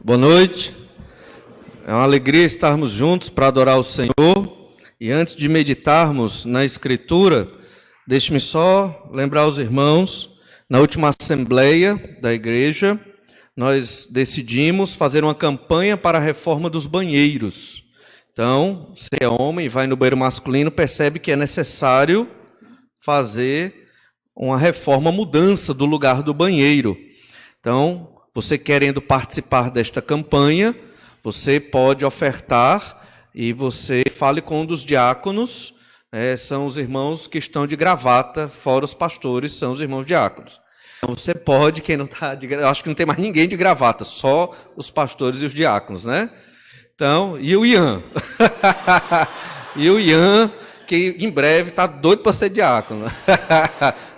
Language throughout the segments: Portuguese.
Boa noite. É uma alegria estarmos juntos para adorar o Senhor. E antes de meditarmos na Escritura, deixe-me só lembrar aos irmãos, na última assembleia da igreja, nós decidimos fazer uma campanha para a reforma dos banheiros. Então, se é homem e vai no banheiro masculino, percebe que é necessário fazer uma reforma, mudança do lugar do banheiro. Então, você querendo participar desta campanha, você pode ofertar e você fale com um dos diáconos, são os irmãos que estão de gravata, fora os pastores, são os irmãos diáconos. Então, você pode, quem não está de gravata, acho que não tem mais ninguém de gravata, só os pastores e os diáconos, né? Então, e o Ian? E o Ian, que em breve está doido para ser diácono.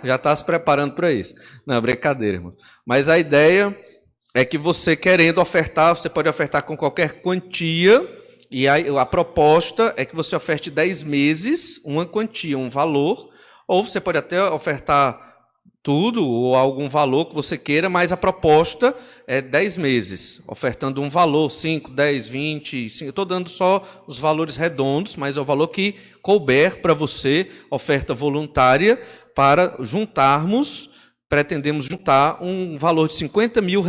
Já está se preparando para isso. Não, brincadeira, irmão. Mas a ideia é que você querendo ofertar, você pode ofertar com qualquer quantia, e a proposta é que você oferte 10 meses, uma quantia, um valor, ou você pode até ofertar tudo, ou algum valor que você queira, mas a proposta é 10 meses, ofertando um valor, 5, 10, 20, 5, eu estou dando só os valores redondos, mas é o valor que couber para você, oferta voluntária, para juntarmos, pretendemos juntar um valor de R$50 mil,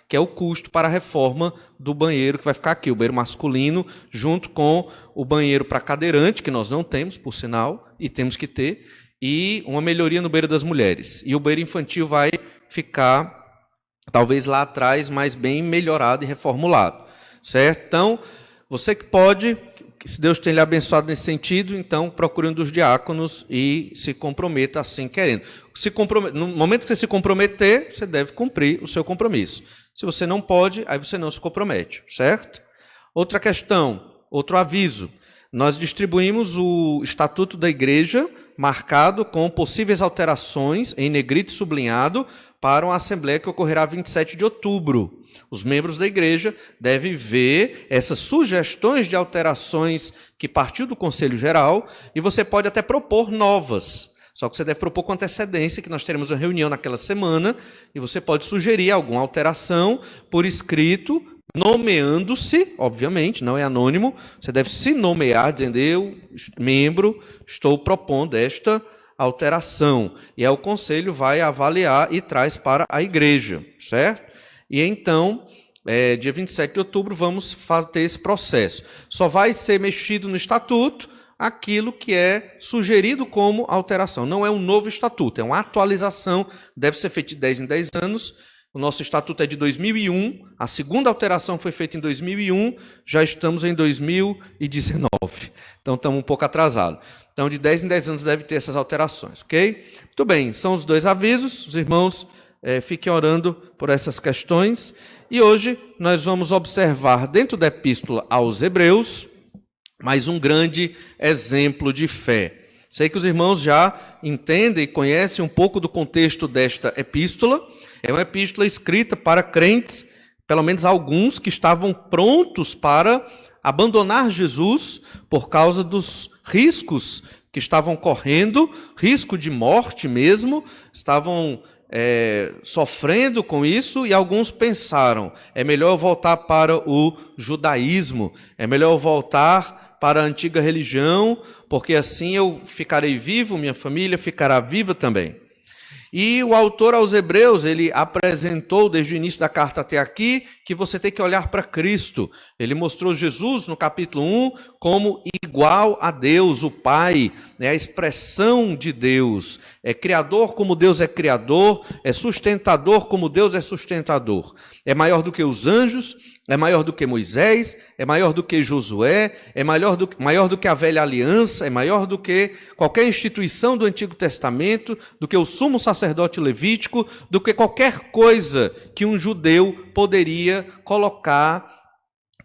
que é o custo para a reforma do banheiro que vai ficar aqui, o banheiro masculino, junto com o banheiro para cadeirante, que nós não temos, por sinal, e temos que ter, e uma melhoria no banheiro das mulheres. E o banheiro infantil vai ficar, talvez lá atrás, mas bem melhorado e reformulado. Certo? Então, você que pode, se Deus tem lhe abençoado nesse sentido, então procure um dos diáconos e se comprometa assim querendo. No momento que você se comprometer, você deve cumprir o seu compromisso. Se você não pode, aí você não se compromete, certo? Outra questão, outro aviso. Nós distribuímos o Estatuto da Igreja, marcado com possíveis alterações, em negrito sublinhado, para uma assembleia que ocorrerá 27 de outubro. Os membros da igreja devem ver essas sugestões de alterações que partiu do Conselho Geral, e você pode até propor novas. Só que você deve propor com antecedência, que nós teremos uma reunião naquela semana, e você pode sugerir alguma alteração por escrito, nomeando-se, obviamente, não é anônimo, você deve se nomear, dizendo, eu, membro, estou propondo esta alteração. E aí o conselho vai avaliar e traz para a igreja, certo? E então, dia 27 de outubro, vamos ter esse processo. Só vai ser mexido no estatuto aquilo que é sugerido como alteração. Não é um novo estatuto, é uma atualização, deve ser feito de 10 em 10 anos. O nosso estatuto é de 2001, a segunda alteração foi feita em 2001, já estamos em 2019. Então, estamos um pouco atrasados. Então, de 10 em 10 anos deve ter essas alterações, ok? Muito bem, são os dois avisos. Os irmãos fiquem orando por essas questões. E hoje nós vamos observar, dentro da Epístola aos Hebreus, mais um grande exemplo de fé. Sei que os irmãos já entendem e conhecem um pouco do contexto desta epístola. É uma epístola escrita para crentes, pelo menos alguns, que estavam prontos para abandonar Jesus por causa dos riscos que estavam correndo, risco de morte mesmo, estavam sofrendo com isso, e alguns pensaram, é melhor eu voltar para o judaísmo, é melhor eu voltar para a antiga religião, porque assim eu ficarei vivo, minha família ficará viva também. E o autor aos Hebreus, ele apresentou desde o início da carta até aqui que você tem que olhar para Cristo. Ele mostrou Jesus no capítulo 1 como igual a Deus, o Pai, a expressão de Deus. É criador como Deus é criador, é sustentador como Deus é sustentador. É maior do que os anjos, é maior do que Moisés, é maior do que Josué, é maior do que a velha aliança, é maior do que qualquer instituição do Antigo Testamento, do que o sumo sacerdote levítico, do que qualquer coisa que um judeu poderia colocar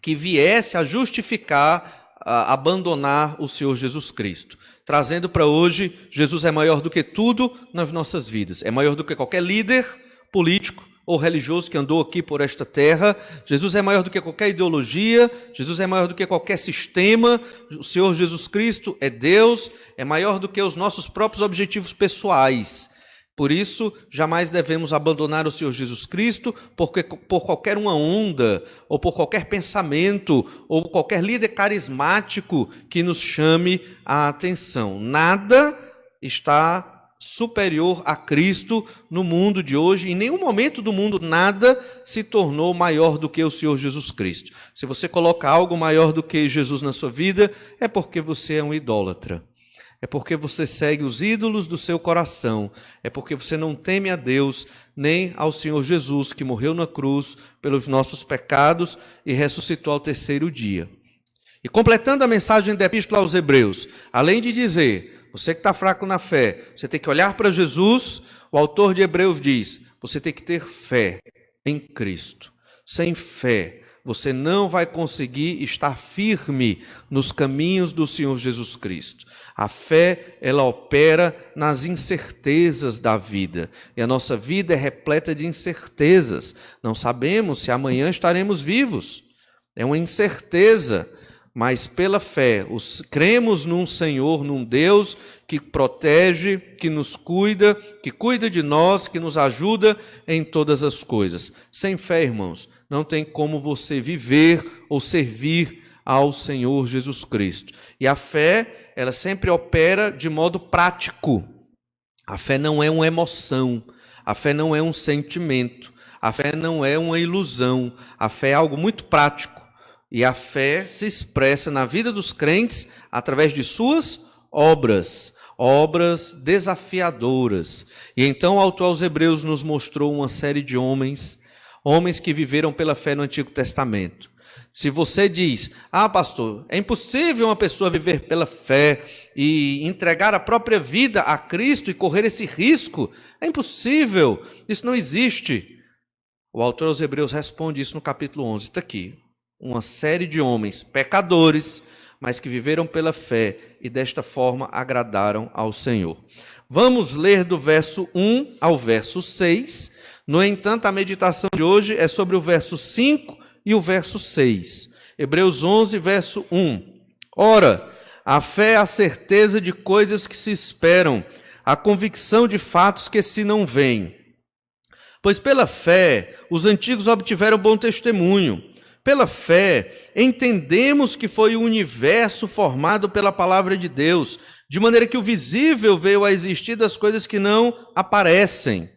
que viesse a justificar, a abandonar o Senhor Jesus Cristo. Trazendo para hoje, Jesus é maior do que tudo nas nossas vidas, é maior do que qualquer líder político ou religioso que andou aqui por esta terra. Jesus é maior do que qualquer ideologia, Jesus é maior do que qualquer sistema, o Senhor Jesus Cristo é Deus, é maior do que os nossos próprios objetivos pessoais. Por isso, jamais devemos abandonar o Senhor Jesus Cristo porque, por qualquer uma onda, ou por qualquer pensamento, ou qualquer líder carismático que nos chame a atenção. Nada está superior a Cristo no mundo de hoje. Em nenhum momento do mundo nada se tornou maior do que o Senhor Jesus Cristo. Se você coloca algo maior do que Jesus na sua vida, é porque você é um idólatra. É porque você segue os ídolos do seu coração. É porque você não teme a Deus, nem ao Senhor Jesus, que morreu na cruz pelos nossos pecados e ressuscitou ao terceiro dia. E completando a mensagem da Epístola aos Hebreus, além de dizer, você que está fraco na fé, você tem que olhar para Jesus, o autor de Hebreus diz, você tem que ter fé em Cristo. Sem fé, você não vai conseguir estar firme nos caminhos do Senhor Jesus Cristo. A fé, ela opera nas incertezas da vida. E a nossa vida é repleta de incertezas. Não sabemos se amanhã estaremos vivos. É uma incerteza. Mas pela fé, cremos num Senhor, num Deus que protege, que nos cuida, que cuida de nós, que nos ajuda em todas as coisas. Sem fé, irmãos, não tem como você viver ou servir ao Senhor Jesus Cristo. E a fé, ela sempre opera de modo prático. A fé não é uma emoção, a fé não é um sentimento, a fé não é uma ilusão, a fé é algo muito prático. E a fé se expressa na vida dos crentes através de suas obras, obras desafiadoras. E então o autor aos Hebreus nos mostrou uma série de homens que viveram pela fé no Antigo Testamento. Se você diz, pastor, é impossível uma pessoa viver pela fé e entregar a própria vida a Cristo e correr esse risco, é impossível, isso não existe. O autor aos Hebreus responde isso no capítulo 11, está aqui. Uma série de homens pecadores, mas que viveram pela fé e desta forma agradaram ao Senhor. Vamos ler do verso 1 ao verso 6. No entanto, a meditação de hoje é sobre o verso 5 e o verso 6. Hebreus 11, verso 1. Ora, a fé é a certeza de coisas que se esperam, a convicção de fatos que se não veem. Pois pela fé os antigos obtiveram bom testemunho. Pela fé, entendemos que foi o universo formado pela palavra de Deus, de maneira que o visível veio a existir das coisas que não aparecem.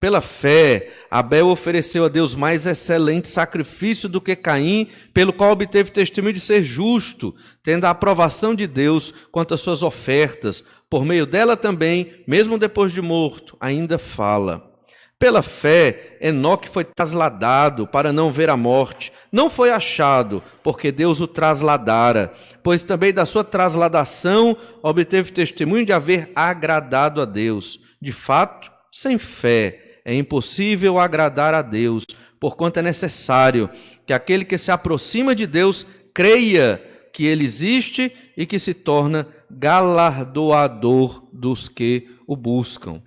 Pela fé, Abel ofereceu a Deus mais excelente sacrifício do que Caim, pelo qual obteve testemunho de ser justo, tendo a aprovação de Deus quanto às suas ofertas. Por meio dela também, mesmo depois de morto, ainda fala. Pela fé, Enoque foi trasladado para não ver a morte. Não foi achado, porque Deus o trasladara, pois também da sua trasladação obteve testemunho de haver agradado a Deus. De fato, sem fé é impossível agradar a Deus, porquanto é necessário que aquele que se aproxima de Deus creia que Ele existe e que se torna galardoador dos que o buscam.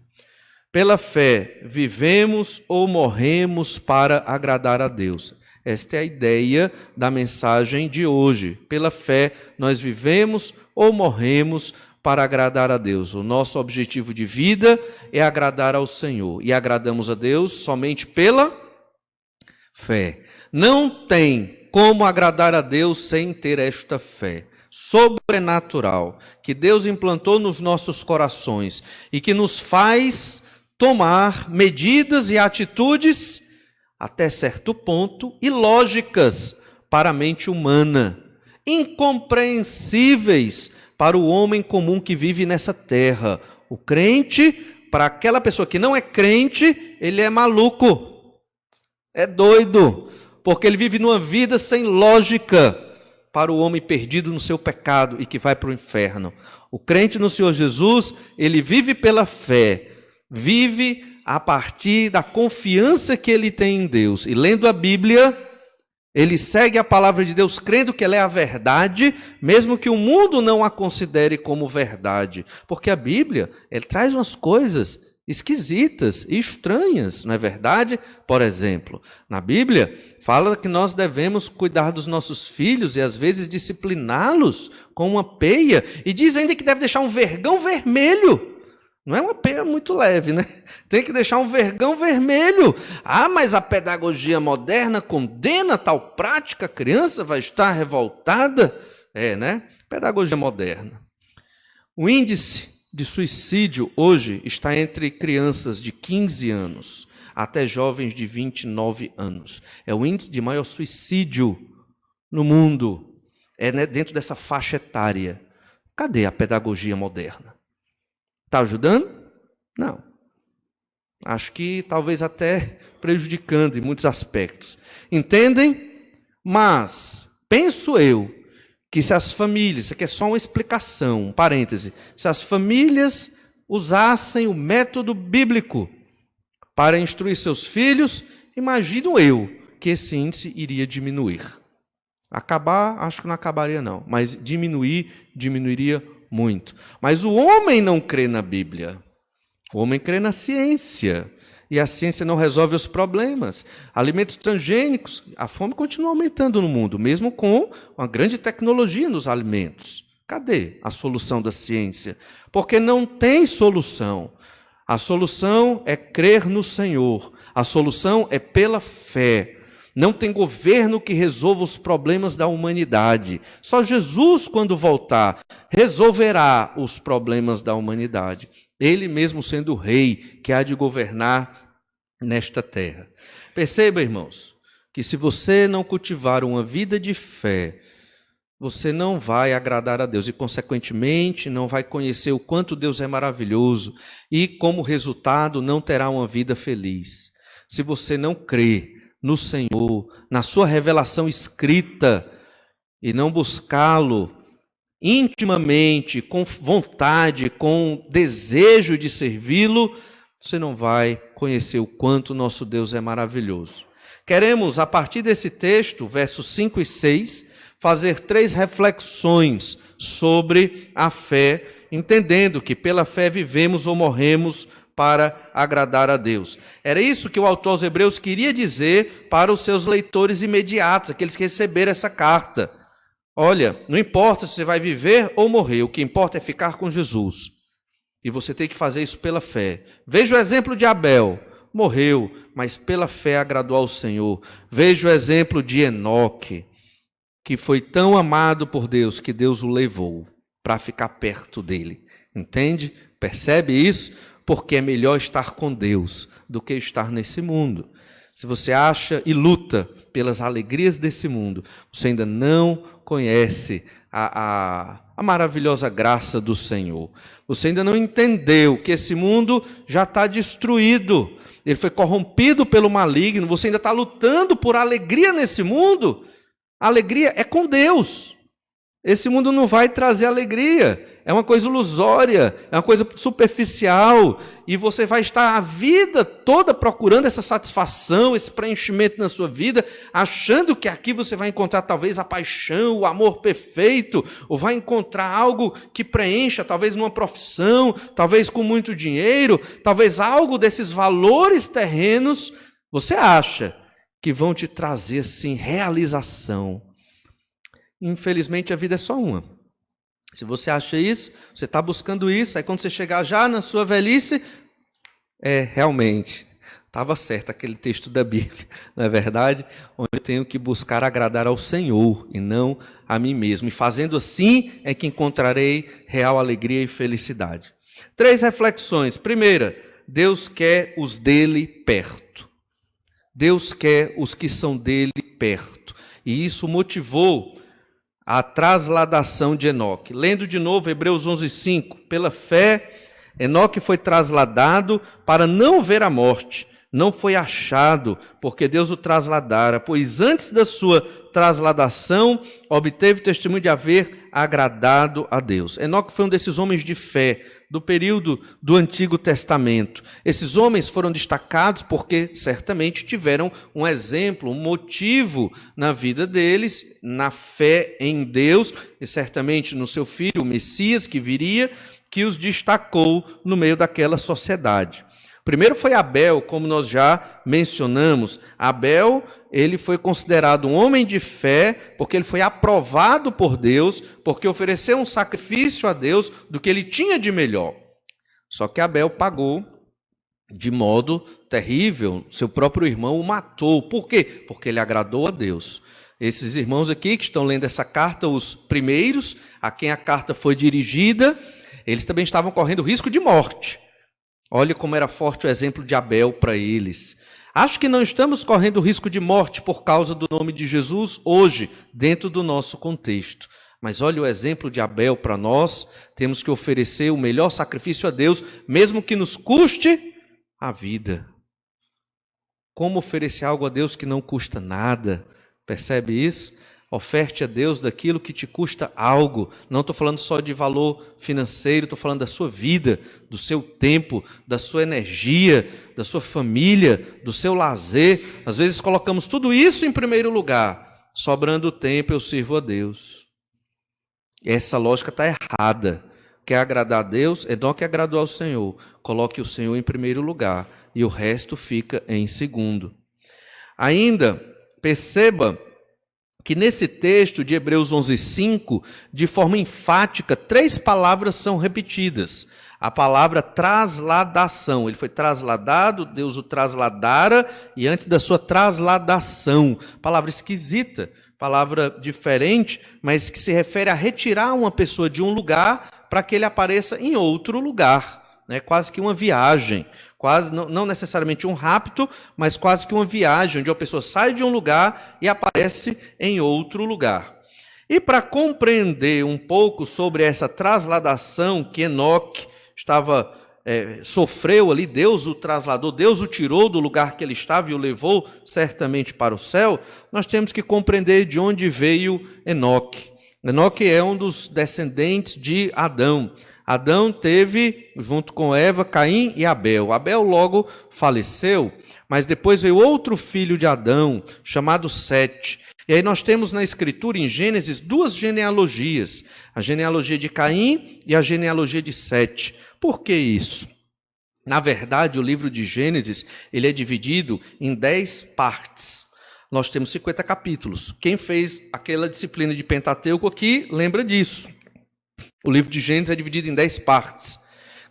Pela fé, vivemos ou morremos para agradar a Deus. Esta é a ideia da mensagem de hoje. Pela fé, nós vivemos ou morremos para agradar a Deus. O nosso objetivo de vida é agradar ao Senhor. E agradamos a Deus somente pela fé. Não tem como agradar a Deus sem ter esta fé sobrenatural que Deus implantou nos nossos corações e que nos faz tomar medidas e atitudes até certo ponto ilógicas para a mente humana, incompreensíveis para o homem comum que vive nessa terra. O crente, para aquela pessoa que não é crente, ele é maluco, é doido, porque ele vive numa vida sem lógica para o homem perdido no seu pecado e que vai para o inferno. O crente no Senhor Jesus, ele vive pela fé, vive a partir da confiança que ele tem em Deus. E lendo a Bíblia, ele segue a palavra de Deus crendo que ela é a verdade, mesmo que o mundo não a considere como verdade. Porque a Bíblia, ela traz umas coisas esquisitas e estranhas, não é verdade? Por exemplo, na Bíblia, fala que nós devemos cuidar dos nossos filhos e às vezes discipliná-los com uma peia. E diz ainda que deve deixar um vergão vermelho Não é uma pena muito leve, né? Tem que deixar um vergão vermelho. Ah, mas a pedagogia moderna condena tal prática, a criança vai estar revoltada. É, né? Pedagogia moderna. O índice de suicídio hoje está entre crianças de 15 anos até jovens de 29 anos. É o índice de maior suicídio no mundo. É, né, dentro dessa faixa etária. Cadê a pedagogia moderna? Está ajudando? Não. Acho que talvez até prejudicando em muitos aspectos. Entendem? Mas, penso eu, que se as famílias, isso aqui é só uma explicação, um parêntese, se as famílias usassem o método bíblico para instruir seus filhos, imagino eu que esse índice iria diminuir. Acabar, acho que não acabaria não, mas diminuiria muito. Mas o homem não crê na Bíblia. O homem crê na ciência. E a ciência não resolve os problemas. Alimentos transgênicos, a fome continua aumentando no mundo, mesmo com uma grande tecnologia nos alimentos. Cadê a solução da ciência? Porque não tem solução. A solução é crer no Senhor. A solução é pela fé. Não tem governo que resolva os problemas da humanidade. Só Jesus, quando voltar, resolverá os problemas da humanidade. Ele mesmo sendo o rei que há de governar nesta terra. Perceba, irmãos, que se você não cultivar uma vida de fé, você não vai agradar a Deus e, consequentemente, não vai conhecer o quanto Deus é maravilhoso e, como resultado, não terá uma vida feliz. Se você não crê no Senhor, na sua revelação escrita, e não buscá-lo intimamente, com vontade, com desejo de servi-lo, você não vai conhecer o quanto nosso Deus é maravilhoso. Queremos, a partir desse texto, versos 5 e 6, fazer 3 reflexões sobre a fé, entendendo que pela fé vivemos ou morremos para agradar a Deus. Era isso que o autor aos Hebreus queria dizer para os seus leitores imediatos, aqueles que receberam essa carta. Olha, não importa se você vai viver ou morrer, o que importa é ficar com Jesus. E você tem que fazer isso pela fé. Veja o exemplo de Abel. Morreu, mas pela fé agradou ao Senhor. Veja o exemplo de Enoque, que foi tão amado por Deus que Deus o levou para ficar perto dele. Entende? Percebe isso? Porque é melhor estar com Deus do que estar nesse mundo. Se você acha e luta pelas alegrias desse mundo, você ainda não conhece a maravilhosa graça do Senhor. Você ainda não entendeu que esse mundo já está destruído. Ele foi corrompido pelo maligno. Você ainda está lutando por alegria nesse mundo. A alegria é com Deus. Esse mundo não vai trazer alegria. É uma coisa ilusória, é uma coisa superficial, e você vai estar a vida toda procurando essa satisfação, esse preenchimento na sua vida, achando que aqui você vai encontrar talvez a paixão, o amor perfeito, ou vai encontrar algo que preencha, talvez numa profissão, talvez com muito dinheiro, talvez algo desses valores terrenos, você acha que vão te trazer assim realização. Infelizmente a vida é só uma. Se você acha isso, você está buscando isso, aí quando você chegar já na sua velhice, realmente, estava certo aquele texto da Bíblia, não é verdade? Onde eu tenho que buscar agradar ao Senhor e não a mim mesmo. E fazendo assim é que encontrarei real alegria e felicidade. 3 reflexões. Primeira, Deus quer os dele perto. Deus quer os que são dele perto. E isso motivou a trasladação de Enoque. Lendo de novo Hebreus 11:5, pela fé, Enoque foi trasladado para não ver a morte, não foi achado, porque Deus o trasladara, pois antes da sua trasladação, obteve testemunho de haver agradado a Deus. Enoque foi um desses homens de fé, do período do Antigo Testamento. Esses homens foram destacados porque certamente tiveram um exemplo, um motivo na vida deles, na fé em Deus, e certamente no seu filho, o Messias, que viria, que os destacou no meio daquela sociedade. Primeiro foi Abel, como nós já mencionamos. Abel, ele foi considerado um homem de fé, porque ele foi aprovado por Deus, porque ofereceu um sacrifício a Deus do que ele tinha de melhor. Só que Abel pagou de modo terrível, seu próprio irmão o matou. Por quê? Porque ele agradou a Deus. Esses irmãos aqui que estão lendo essa carta, os primeiros, a quem a carta foi dirigida, eles também estavam correndo risco de morte. Olha como era forte o exemplo de Abel para eles. Acho que não estamos correndo risco de morte por causa do nome de Jesus hoje, dentro do nosso contexto. Mas olha o exemplo de Abel para nós, temos que oferecer o melhor sacrifício a Deus, mesmo que nos custe a vida. Como oferecer algo a Deus que não custa nada? Percebe isso? Oferte a Deus daquilo que te custa algo. Não estou falando só de valor financeiro, estou falando da sua vida, do seu tempo, da sua energia, da sua família, do seu lazer. Às vezes colocamos tudo isso em primeiro lugar. Sobrando tempo eu sirvo a Deus. Essa lógica está errada. Quer agradar a Deus? Enoque agradou ao Senhor. Coloque o Senhor em primeiro lugar e o resto fica em segundo. Ainda, perceba que nesse texto de Hebreus 11:5, de forma enfática, 3 palavras são repetidas. A palavra trasladação, ele foi trasladado, Deus o trasladara, e antes da sua trasladação, palavra esquisita, palavra diferente, mas que se refere a retirar uma pessoa de um lugar para que ele apareça em outro lugar. Quase que uma viagem, quase não necessariamente um rapto, mas quase que uma viagem, onde a pessoa sai de um lugar e aparece em outro lugar. E para compreender um pouco sobre essa trasladação que Enoque sofreu ali, Deus o trasladou, Deus o tirou do lugar que ele estava e o levou certamente para o céu, nós temos que compreender de onde veio Enoque. Enoque é um dos descendentes de Adão. Adão teve, junto com Eva, Caim e Abel. Abel logo faleceu, mas depois veio outro filho de Adão, chamado Sete. E aí nós temos na Escritura, em Gênesis, 2 genealogias. A genealogia de Caim e a genealogia de Sete. Por que isso? Na verdade, o livro de Gênesis ele é dividido em 10 partes. Nós temos 50 capítulos. Quem fez aquela disciplina de Pentateuco aqui, lembra disso. O livro de Gênesis é dividido em 10 partes.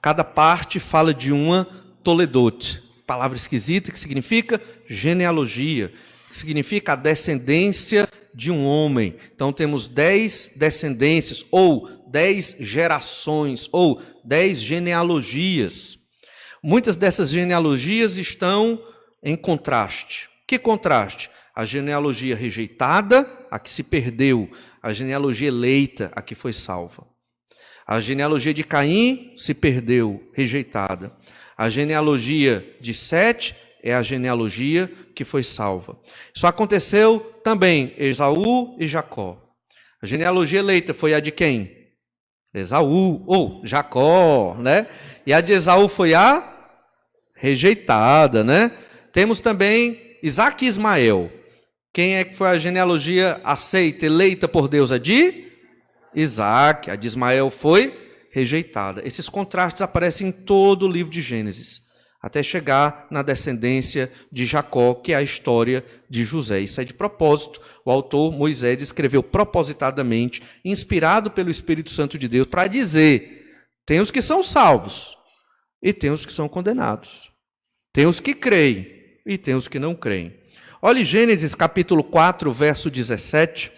Cada parte fala de uma toledot, palavra esquisita que significa genealogia, que significa a descendência de um homem. Então temos 10 descendências, ou 10 gerações, ou 10 genealogias. Muitas dessas genealogias estão em contraste. Que contraste? A genealogia rejeitada, a que se perdeu, a genealogia eleita, a que foi salva. A genealogia de Caim se perdeu, rejeitada. A genealogia de Sete é a genealogia que foi salva. Isso aconteceu também Esaú e Jacó. A genealogia eleita foi a de quem? Esaú, ou Jacó, né? E a de Esaú foi a rejeitada, né? Temos também Isaac e Ismael. Quem é que foi a genealogia aceita, eleita por Deus? A de Isaac. A de Ismael foi rejeitada. Esses contrastes aparecem em todo o livro de Gênesis, até chegar na descendência de Jacó, que é a história de José. Isso é de propósito. O autor Moisés escreveu propositadamente, inspirado pelo Espírito Santo de Deus, para dizer: tem os que são salvos e tem os que são condenados. Tem os que creem e tem os que não creem. Olhe Gênesis capítulo 4, verso 17,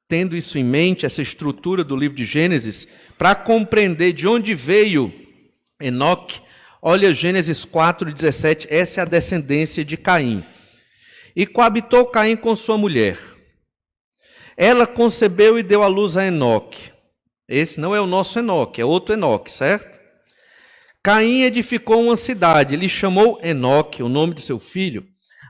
tendo isso em mente, essa estrutura do livro de Gênesis, para compreender de onde veio Enoque. Olha Gênesis 4, 17, essa é a descendência de Caim. E coabitou Caim com sua mulher. Ela concebeu e deu à luz a Enoque. Esse não é o nosso Enoque, é outro Enoque, certo? Caim edificou uma cidade, lhe chamou Enoque, o nome de seu filho.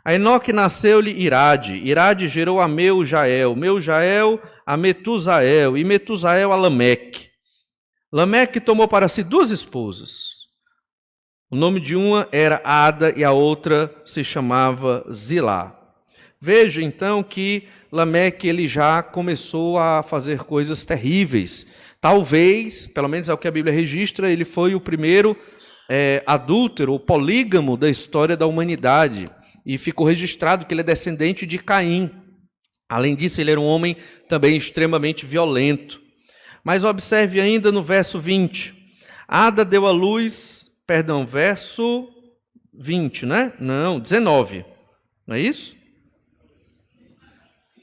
A Enoque nasceu-lhe Irade. Irade gerou a Meu-Jael. Meu-Jael a Metusael. E Metusael a Lameque. Lameque tomou para si 2 esposas. O nome de uma era Ada e a outra se chamava Zilá. Veja então que Lameque ele já começou a fazer coisas terríveis. Talvez, pelo menos é o que a Bíblia registra, ele foi o primeiro adúltero, ou polígamo da história da humanidade. E ficou registrado que ele é descendente de Caim. Além disso, ele era um homem também extremamente violento. Mas observe ainda no verso 20. Ada deu à luz Perdão, verso 20, né? Não, 19. Não é isso?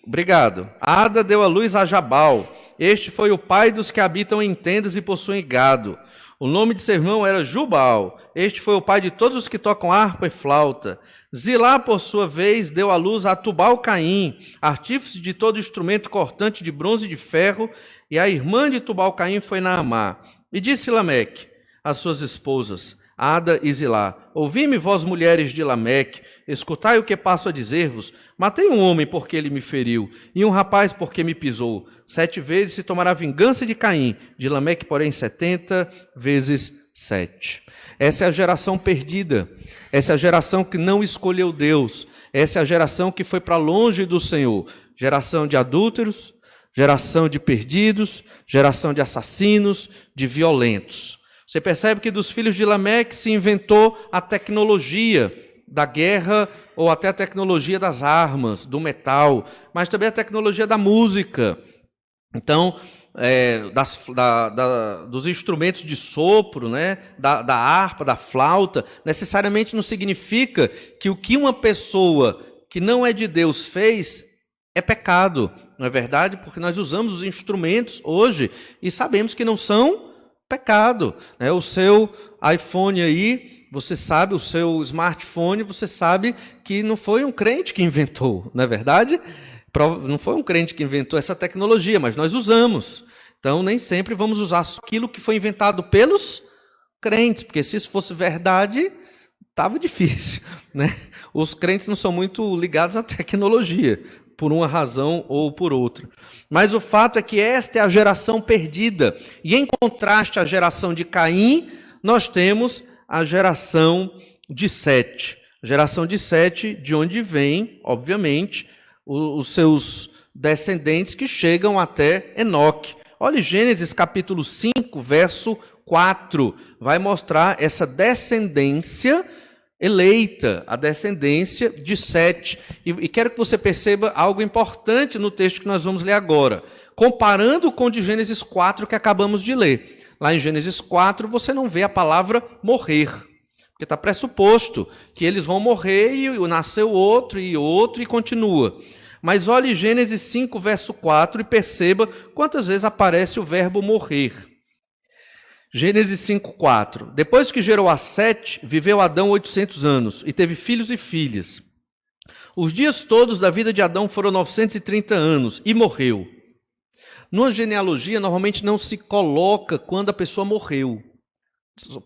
Obrigado. Ada deu à luz a Jabal. Este foi o pai dos que habitam em tendas e possuem gado. O nome de seu irmão era Jubal. Este foi o pai de todos os que tocam harpa e flauta. Zilá, por sua vez, deu à luz a Tubal-Caim, artífice de todo instrumento cortante de bronze e de ferro, e a irmã de Tubal-Caim foi Naamá. E disse Lameque às suas esposas, Ada e Zilá: ouvi-me, vós mulheres de Lameque, escutai o que passo a dizer-vos. Matei um homem porque ele me feriu, e um rapaz porque me pisou. 7 vezes se tomará vingança de Caim, de Lameque, porém, 70 vezes 7. Essa é a geração perdida, essa é a geração que não escolheu Deus, essa é a geração que foi para longe do Senhor. Geração de adúlteros, geração de perdidos, geração de assassinos, de violentos. Você percebe que dos filhos de Lameque se inventou a tecnologia da guerra, ou até a tecnologia das armas, do metal, mas também a tecnologia da música. Então, dos instrumentos de sopro, né, da harpa, da flauta, necessariamente não significa que o que uma pessoa que não é de Deus fez é pecado, não é verdade? Porque nós usamos os instrumentos hoje e sabemos que não são pecado. Né? O seu iPhone aí, você sabe, o seu smartphone, você sabe que não foi um crente que inventou, não é verdade? Não foi um crente que inventou essa tecnologia, mas nós usamos. Então, nem sempre vamos usar aquilo que foi inventado pelos crentes, porque se isso fosse verdade, estava difícil. Né? Os crentes não são muito ligados à tecnologia, por uma razão ou por outra. Mas o fato é que esta é a geração perdida. E em contraste à geração de Caim, nós temos a geração de Sete. A geração de Sete, de onde vem, obviamente, os seus descendentes que chegam até Enoque. Olha Gênesis capítulo 5, verso 4. Vai mostrar essa descendência eleita, a descendência de Sete. E quero que você perceba algo importante no texto que nós vamos ler agora. Comparando com o de Gênesis 4 que acabamos de ler. Lá em Gênesis 4 você não vê a palavra morrer. Porque está pressuposto que eles vão morrer e nasceu outro e continua. Mas olhe Gênesis 5, verso 4 e perceba quantas vezes aparece o verbo morrer. Gênesis 5, 4. Depois que gerou a Sete, viveu Adão 800 anos e teve filhos e filhas. Os dias todos da vida de Adão foram 930 anos e morreu. Numa genealogia, normalmente não se coloca quando a pessoa morreu.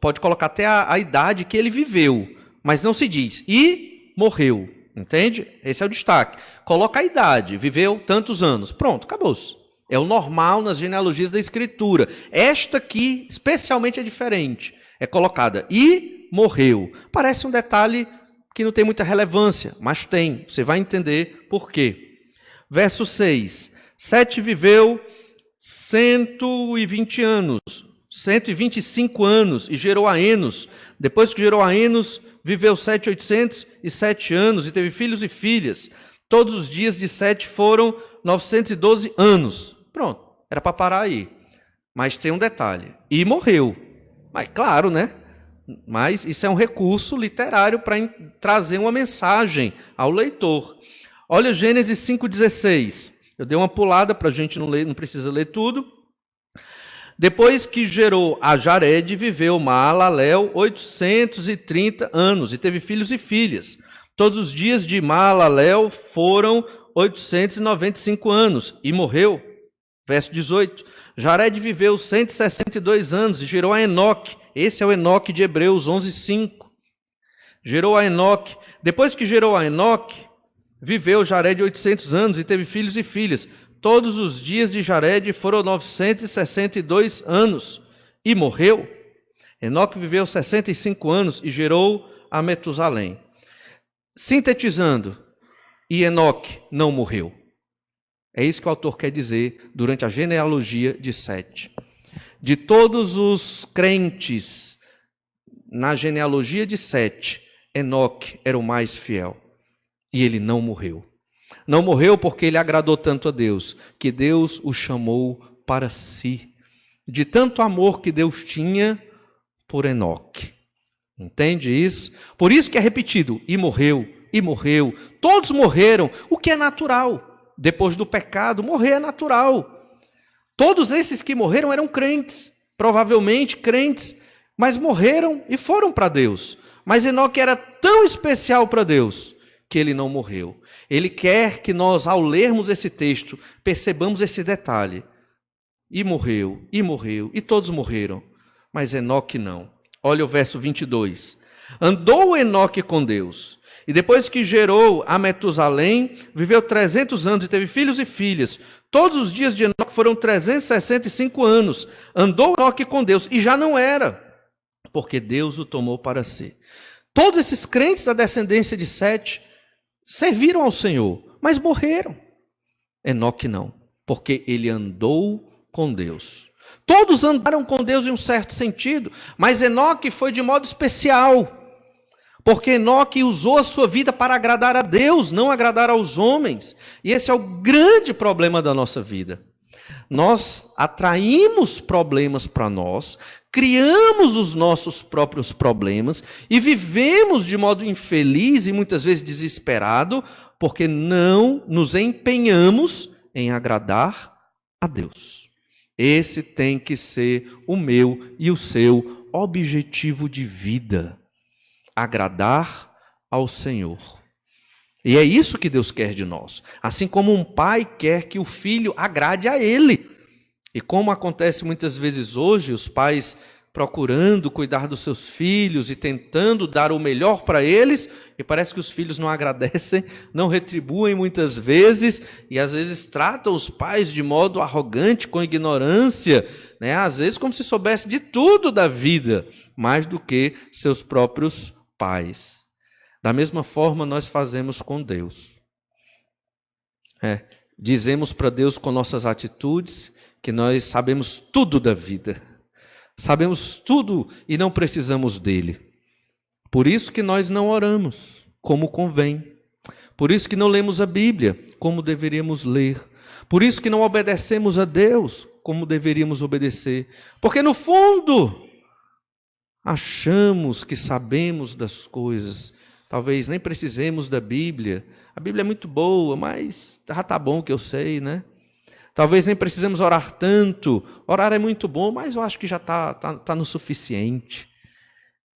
Pode colocar até a idade que ele viveu, mas não se diz, e morreu, entende? Esse é o destaque. Coloca a idade, viveu tantos anos, pronto, acabou-se. É o normal nas genealogias da Escritura. Esta aqui, especialmente, é diferente. É colocada, e morreu. Parece um detalhe que não tem muita relevância, mas tem, você vai entender por quê. Verso 6, Sete viveu 120 anos, 125 anos, e gerou a Enos. Depois que gerou a Enos, viveu 807 anos, e teve filhos e filhas. Todos os dias de Sete foram 912 anos. Pronto, era para parar aí. Mas tem um detalhe, e morreu. Mas claro, né? Mas isso é um recurso literário para trazer uma mensagem ao leitor. Olha Gênesis 5,16. Eu dei uma pulada para a gente não ler, não precisa ler tudo. Depois que gerou a Jared, viveu Maalalel 830 anos e teve filhos e filhas. Todos os dias de Maalalel foram 895 anos e morreu. Verso 18. Jared viveu 162 anos e gerou a Enoque. Esse é o Enoque de Hebreus 11:5. Gerou a Enoque. Depois que gerou a Enoque, viveu Jared 800 anos e teve filhos e filhas. Todos os dias de Jared foram 962 anos e morreu. Enoque viveu 65 anos e gerou a Metusalém. Sintetizando, e Enoque não morreu. É isso que o autor quer dizer durante a genealogia de Sete. De todos os crentes na genealogia de Sete, Enoque era o mais fiel. E ele não morreu. Não morreu porque ele agradou tanto a Deus, que Deus o chamou para si. De tanto amor que Deus tinha por Enoque. Entende isso? Por isso que é repetido, e morreu, e morreu. Todos morreram, o que é natural. Depois do pecado, morrer é natural. Todos esses que morreram eram crentes, provavelmente crentes, mas morreram e foram para Deus. Mas Enoque era tão especial para Deus que ele não morreu. Ele quer que nós, ao lermos esse texto, percebamos esse detalhe. E morreu, e todos morreram. Mas Enoque não. Olha o verso 22. Andou Enoque com Deus, e depois que gerou a Metusalém, viveu 300 anos e teve filhos e filhas. Todos os dias de Enoque foram 365 anos. Andou Enoque com Deus, e já não era, porque Deus o tomou para si. Todos esses crentes da descendência de Sete serviram ao Senhor, mas morreram. Enoque não, porque ele andou com Deus. Todos andaram com Deus em um certo sentido, mas Enoque foi de modo especial, porque Enoque usou a sua vida para agradar a Deus, não agradar aos homens. E esse é o grande problema da nossa vida. Nós atraímos problemas para nós, criamos os nossos próprios problemas e vivemos de modo infeliz e muitas vezes desesperado, porque não nos empenhamos em agradar a Deus. Esse tem que ser o meu e o seu objetivo de vida, agradar ao Senhor. E é isso que Deus quer de nós, assim como um pai quer que o filho agrade a ele. E como acontece muitas vezes hoje, os pais procurando cuidar dos seus filhos e tentando dar o melhor para eles, e parece que os filhos não agradecem, não retribuem muitas vezes, e às vezes tratam os pais de modo arrogante, com ignorância, né? Às vezes como se soubesse de tudo da vida, mais do que seus próprios pais. Da mesma forma nós fazemos com Deus. Dizemos para Deus com nossas atitudes que nós sabemos tudo da vida. Sabemos tudo e não precisamos dele. Por isso que nós não oramos como convém. Por isso que não lemos a Bíblia como deveríamos ler. Por isso que não obedecemos a Deus como deveríamos obedecer. Porque no fundo, achamos que sabemos das coisas. Talvez nem precisemos da Bíblia. A Bíblia é muito boa, mas já está bom que eu sei, né? Talvez nem precisemos orar tanto. Orar é muito bom, mas eu acho que já está no suficiente.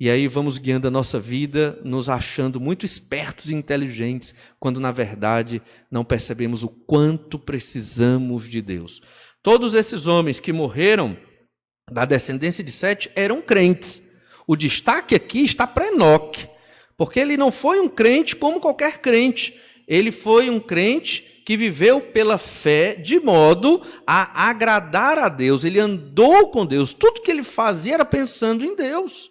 E aí vamos guiando a nossa vida, nos achando muito espertos e inteligentes, quando na verdade não percebemos o quanto precisamos de Deus. Todos esses homens que morreram da descendência de Sete eram crentes. O destaque aqui está para Enoque, porque ele não foi um crente como qualquer crente. Ele foi um crente que viveu pela fé de modo a agradar a Deus. Ele andou com Deus. Tudo que ele fazia era pensando em Deus.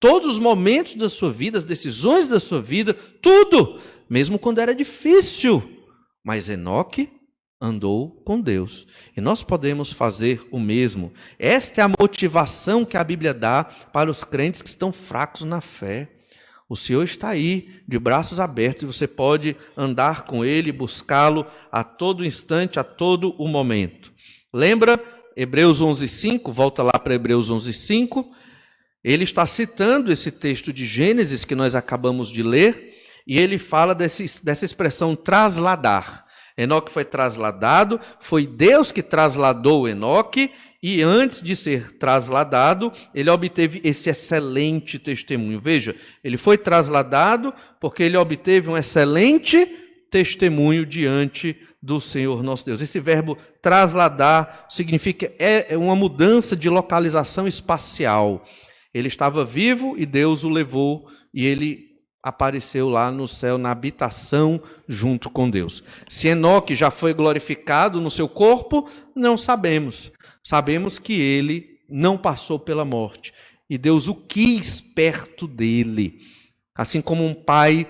Todos os momentos da sua vida, as decisões da sua vida, tudo, mesmo quando era difícil. Mas Enoque andou com Deus. E nós podemos fazer o mesmo. Esta é a motivação que a Bíblia dá para os crentes que estão fracos na fé. O Senhor está aí, de braços abertos, e você pode andar com Ele, buscá-lo a todo instante, a todo o momento. Lembra Hebreus 11:5? Volta lá para Hebreus 11:5. Ele está citando esse texto de Gênesis que nós acabamos de ler, e ele fala dessa expressão trasladar. Enoque foi trasladado, foi Deus que trasladou Enoque, e antes de ser trasladado, ele obteve esse excelente testemunho. Veja, ele foi trasladado porque ele obteve um excelente testemunho diante do Senhor nosso Deus. Esse verbo trasladar significa uma mudança de localização espacial. Ele estava vivo e Deus o levou e ele apareceu lá no céu, na habitação junto com Deus. Se Enoque já foi glorificado no seu corpo, não sabemos. Sabemos que ele não passou pela morte. E Deus o quis perto dele. Assim como um pai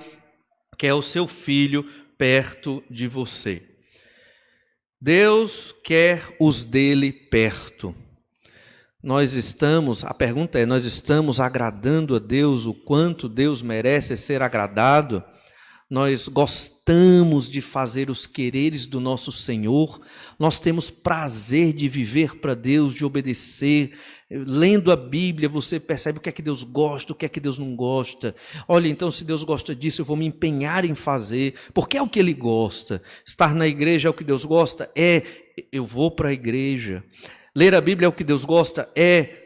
quer o seu filho perto de você. Deus quer os dele perto. A pergunta é, nós estamos agradando a Deus o quanto Deus merece ser agradado? nós gostamos de fazer os quereres do nosso Senhor, nós temos prazer de viver para Deus, de obedecer. Lendo a Bíblia, você percebe o que é que Deus gosta, o que é que Deus não gosta. Olha, então, se Deus gosta disso, eu vou me empenhar em fazer, porque é o que Ele gosta. Estar na igreja é o que Deus gosta? Eu vou para a igreja. Ler a Bíblia é o que Deus gosta?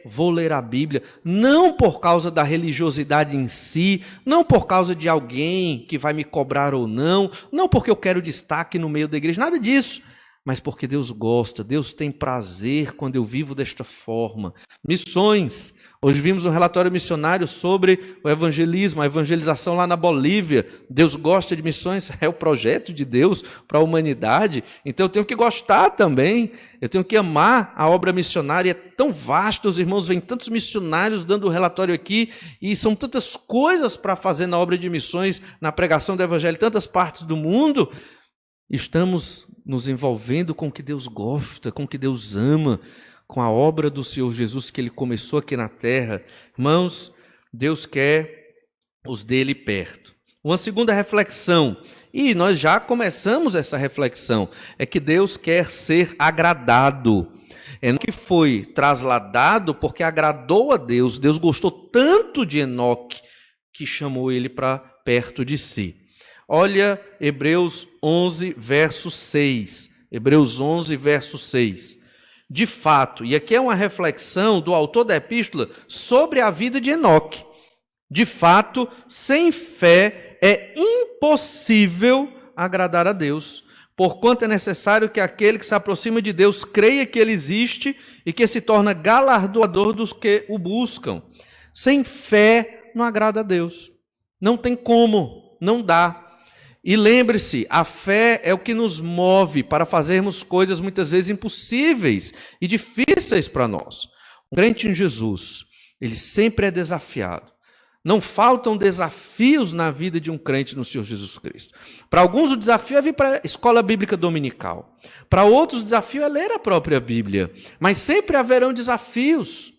Vou ler a Bíblia. Não por causa da religiosidade em si, não por causa de alguém que vai me cobrar ou não, não porque eu quero destaque no meio da igreja, nada disso. Mas porque Deus gosta, Deus tem prazer quando eu vivo desta forma. Missões. Hoje vimos um relatório missionário sobre o evangelismo, a evangelização lá na Bolívia. Deus gosta de missões, é o projeto de Deus para a humanidade. Então eu tenho que gostar também, eu tenho que amar a obra missionária. É tão vasta, os irmãos veem tantos missionários dando o relatório aqui, e são tantas coisas para fazer na obra de missões, na pregação do evangelho em tantas partes do mundo. Estamos nos envolvendo com o que Deus gosta, com o que Deus ama, com a obra do Senhor Jesus que Ele começou aqui na terra. Irmãos, Deus quer os dele perto. Uma segunda reflexão, e nós já começamos essa reflexão, é que Deus quer ser agradado. Enoque foi trasladado porque agradou a Deus. Deus gostou tanto de Enoque que chamou ele para perto de si. Olha Hebreus 11, verso 6. Hebreus 11, verso 6. De fato, e aqui é uma reflexão do autor da epístola sobre a vida de Enoque. De fato, sem fé é impossível agradar a Deus, porquanto é necessário que aquele que se aproxima de Deus creia que Ele existe e que se torna galardoador dos que o buscam. Sem fé não agrada a Deus. Não tem como, não dá. E lembre-se, a fé é o que nos move para fazermos coisas muitas vezes impossíveis e difíceis para nós. Um crente em Jesus, ele sempre é desafiado. Não faltam desafios na vida de um crente no Senhor Jesus Cristo. Para alguns o desafio é vir para a escola bíblica dominical. Para outros o desafio é ler a própria Bíblia. Mas sempre haverão desafios.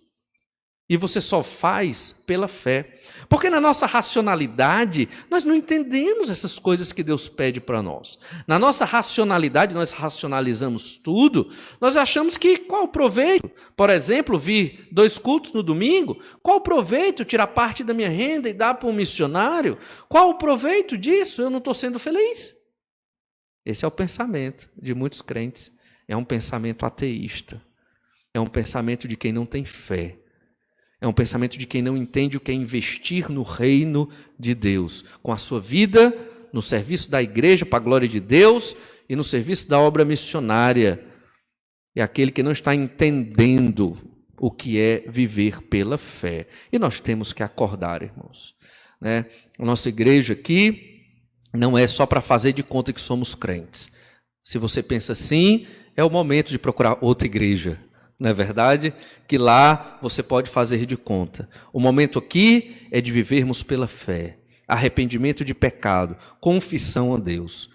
E você só faz pela fé. Porque na nossa racionalidade, nós não entendemos essas coisas que Deus pede para nós. Na nossa racionalidade, nós racionalizamos tudo. Nós achamos que qual o proveito? Por exemplo, vir 2 cultos no domingo. Qual o proveito? Tirar parte da minha renda e dar para um missionário? Qual o proveito disso? Eu não estou sendo feliz. Esse é o pensamento de muitos crentes. É um pensamento ateísta. É um pensamento de quem não tem fé. É um pensamento de quem não entende o que é investir no reino de Deus, com a sua vida no serviço da igreja para a glória de Deus e no serviço da obra missionária. É aquele que não está entendendo o que é viver pela fé. E nós temos que acordar, irmãos. A nossa igreja aqui não é só para fazer de conta que somos crentes. Se você pensa assim, é o momento de procurar outra igreja. Não é verdade? Que lá você pode fazer de conta. O momento aqui é de vivermos pela fé. Arrependimento de pecado, confissão a Deus.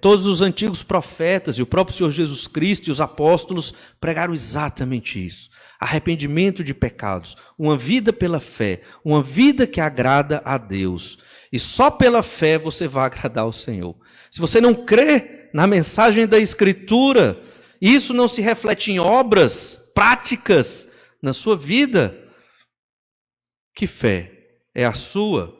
Todos os antigos profetas e o próprio Senhor Jesus Cristo e os apóstolos pregaram exatamente isso. Arrependimento de pecados, uma vida pela fé, uma vida que agrada a Deus. E só pela fé você vai agradar ao Senhor. Se você não crê na mensagem da Escritura, isso não se reflete em obras práticas na sua vida, que fé é a sua?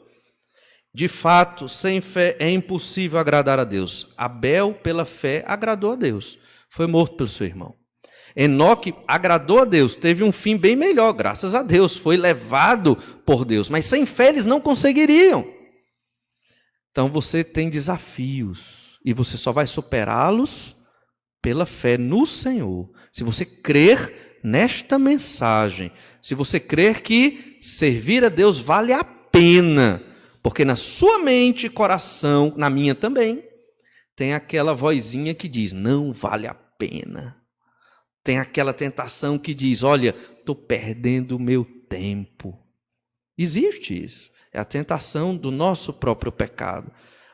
De fato, sem fé é impossível agradar a Deus. Abel, pela fé, agradou a Deus. Foi morto pelo seu irmão. Enoque agradou a Deus, teve um fim bem melhor, graças a Deus. Foi levado por Deus, mas sem fé eles não conseguiriam. Então você tem desafios e você só vai superá-los pela fé no Senhor. Se você crer nesta mensagem, se você crer que servir a Deus vale a pena, porque na sua mente e coração, na minha também, tem aquela vozinha que diz, não vale a pena. Tem aquela tentação que diz, olha, estou perdendo o meu tempo. Existe isso. É a tentação do nosso próprio pecado.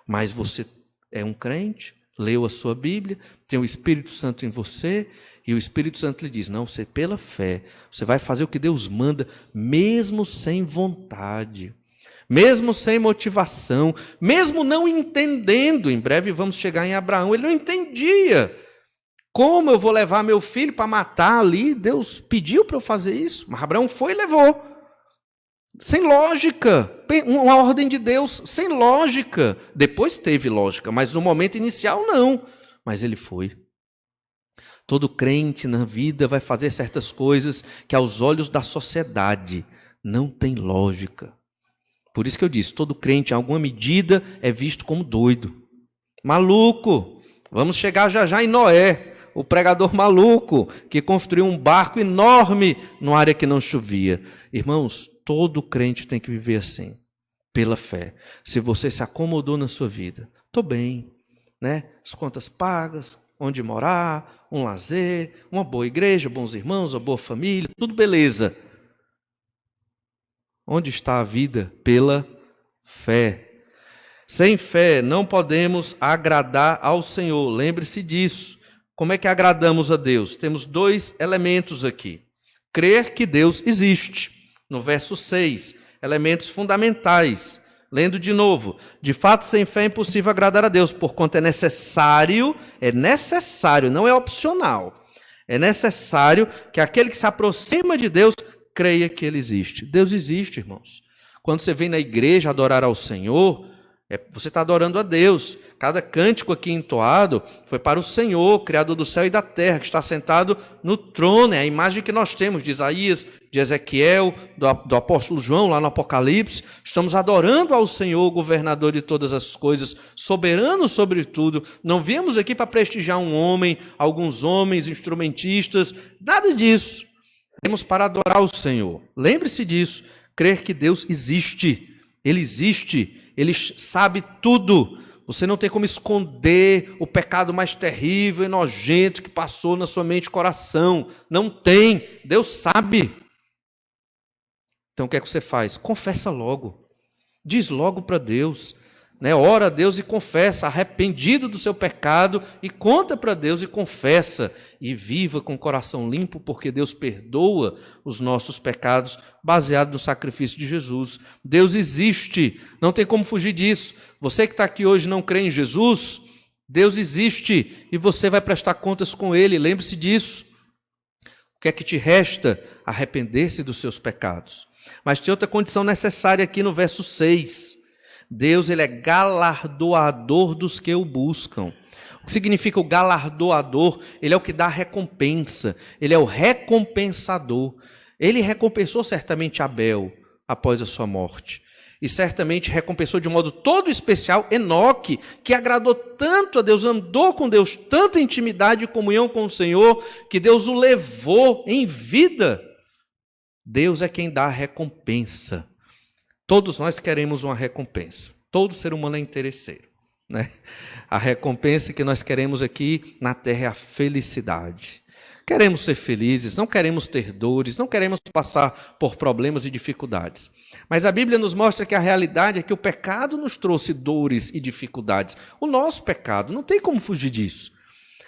Mas você é um crente, leu a sua Bíblia, tem o Espírito Santo em você, e o Espírito Santo lhe diz, não, você pela fé, você vai fazer o que Deus manda, mesmo sem vontade. mesmo sem motivação, mesmo não entendendo. Em breve vamos chegar em Abraão, ele não entendia. Como eu vou levar meu filho para matar ali? Deus pediu para eu fazer isso, mas Abraão foi e levou. Sem lógica, uma ordem de Deus sem lógica. Depois teve lógica, mas no momento inicial não. Mas ele foi. Todo crente na vida vai fazer certas coisas que aos olhos da sociedade não tem lógica. Por isso que eu disse, todo crente em alguma medida é visto como doido. Maluco. Vamos chegar já já em Noé, o pregador maluco que construiu um barco enorme numa área que não chovia. Irmãos, todo crente tem que viver assim, pela fé. Se você se acomodou na sua vida, estou bem, né? As contas pagas, onde morar, um lazer, uma boa igreja, bons irmãos, uma boa família, tudo beleza. Onde está a vida? Pela fé. Sem fé não podemos agradar ao Senhor, lembre-se disso. Como é que agradamos a Deus? Temos dois elementos aqui. Crer que Deus existe. No verso 6, elementos fundamentais. Lendo de novo. De fato, sem fé é impossível agradar a Deus, porquanto é necessário, não é opcional. É necessário que aquele que se aproxima de Deus creia que Ele existe. Deus existe, irmãos. Quando você vem na igreja adorar ao Senhor, você está adorando a Deus. Cada cântico aqui entoado foi para o Senhor, Criador do céu e da terra, que está sentado no trono. É a imagem que nós temos de Isaías, de Ezequiel, do apóstolo João, lá no Apocalipse. Estamos adorando ao Senhor, governador de todas as coisas, soberano sobre tudo. Não viemos aqui para prestigiar um homem, alguns homens, instrumentistas, nada disso. Viemos para adorar o Senhor. Lembre-se disso, crer que Deus existe. Ele existe. Ele sabe tudo. Você não tem como esconder o pecado mais terrível e nojento que passou na sua mente e coração. Não tem. Deus sabe. Então o que é que você faz? Confessa logo. Diz logo para Deus. Ora a Deus e confessa, arrependido do seu pecado, e conta para Deus e confessa, e viva com o coração limpo, porque Deus perdoa os nossos pecados, baseado no sacrifício de Jesus. Deus existe, não tem como fugir disso. Você que está aqui hoje e não crê em Jesus, Deus existe, e você vai prestar contas com Ele, lembre-se disso. O que é que te resta? Arrepender-se dos seus pecados. Mas tem outra condição necessária aqui no verso 6. Deus, ele é galardoador dos que o buscam. O que significa o galardoador? Ele é o que dá recompensa. Ele é o recompensador. Ele recompensou certamente Abel após a sua morte. E certamente recompensou de um modo todo especial Enoque, que agradou tanto a Deus, andou com Deus, tanta intimidade e comunhão com o Senhor, que Deus o levou em vida. Deus é quem dá a recompensa. Todos nós queremos uma recompensa. Todo ser humano é interesseiro, né? A recompensa que nós queremos aqui na terra é a felicidade. Queremos ser felizes, não queremos ter dores, não queremos passar por problemas e dificuldades. Mas a Bíblia nos mostra que a realidade é que o pecado nos trouxe dores e dificuldades. O nosso pecado, não tem como fugir disso.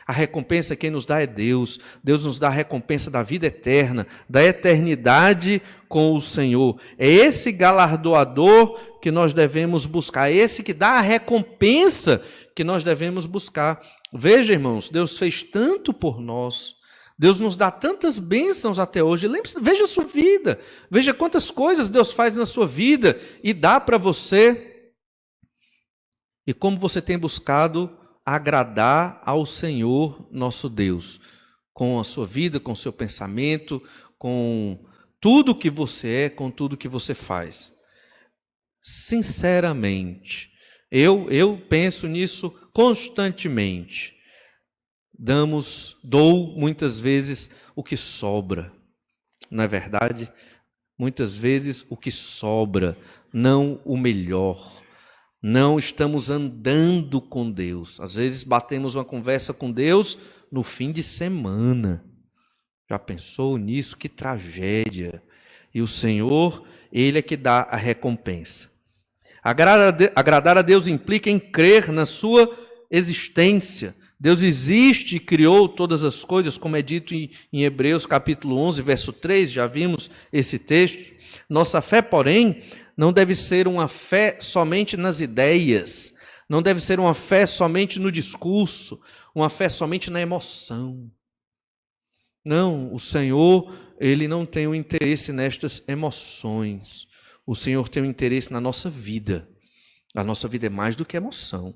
A recompensa quem nos dá é Deus. Deus nos dá a recompensa da vida eterna, da eternidade com o Senhor. É esse galardoador que nós devemos buscar, é esse que dá a recompensa que nós devemos buscar. Veja, irmãos, Deus fez tanto por nós. Deus nos dá tantas bênçãos até hoje. Lembre-se, veja a sua vida. Veja quantas coisas Deus faz na sua vida e dá para você. E como você tem buscado agradar ao Senhor nosso Deus, com a sua vida, com o seu pensamento, com tudo que você é, com tudo que você faz. Sinceramente, eu penso nisso constantemente. Dou muitas vezes o que sobra, não é verdade? Muitas vezes o que sobra, não o melhor. Não estamos andando com Deus. Às vezes batemos uma conversa com Deus no fim de semana. Já pensou nisso? Que tragédia. E o Senhor, Ele é que dá a recompensa. Agradar a Deus implica em crer na sua existência. Deus existe e criou todas as coisas, como é dito em Hebreus capítulo 11, verso 3, já vimos esse texto. Nossa fé, porém, não deve ser uma fé somente nas ideias, não deve ser uma fé somente no discurso, uma fé somente na emoção. Não, o Senhor, Ele não tem um interesse nestas emoções. O Senhor tem um interesse na nossa vida. A nossa vida é mais do que emoção.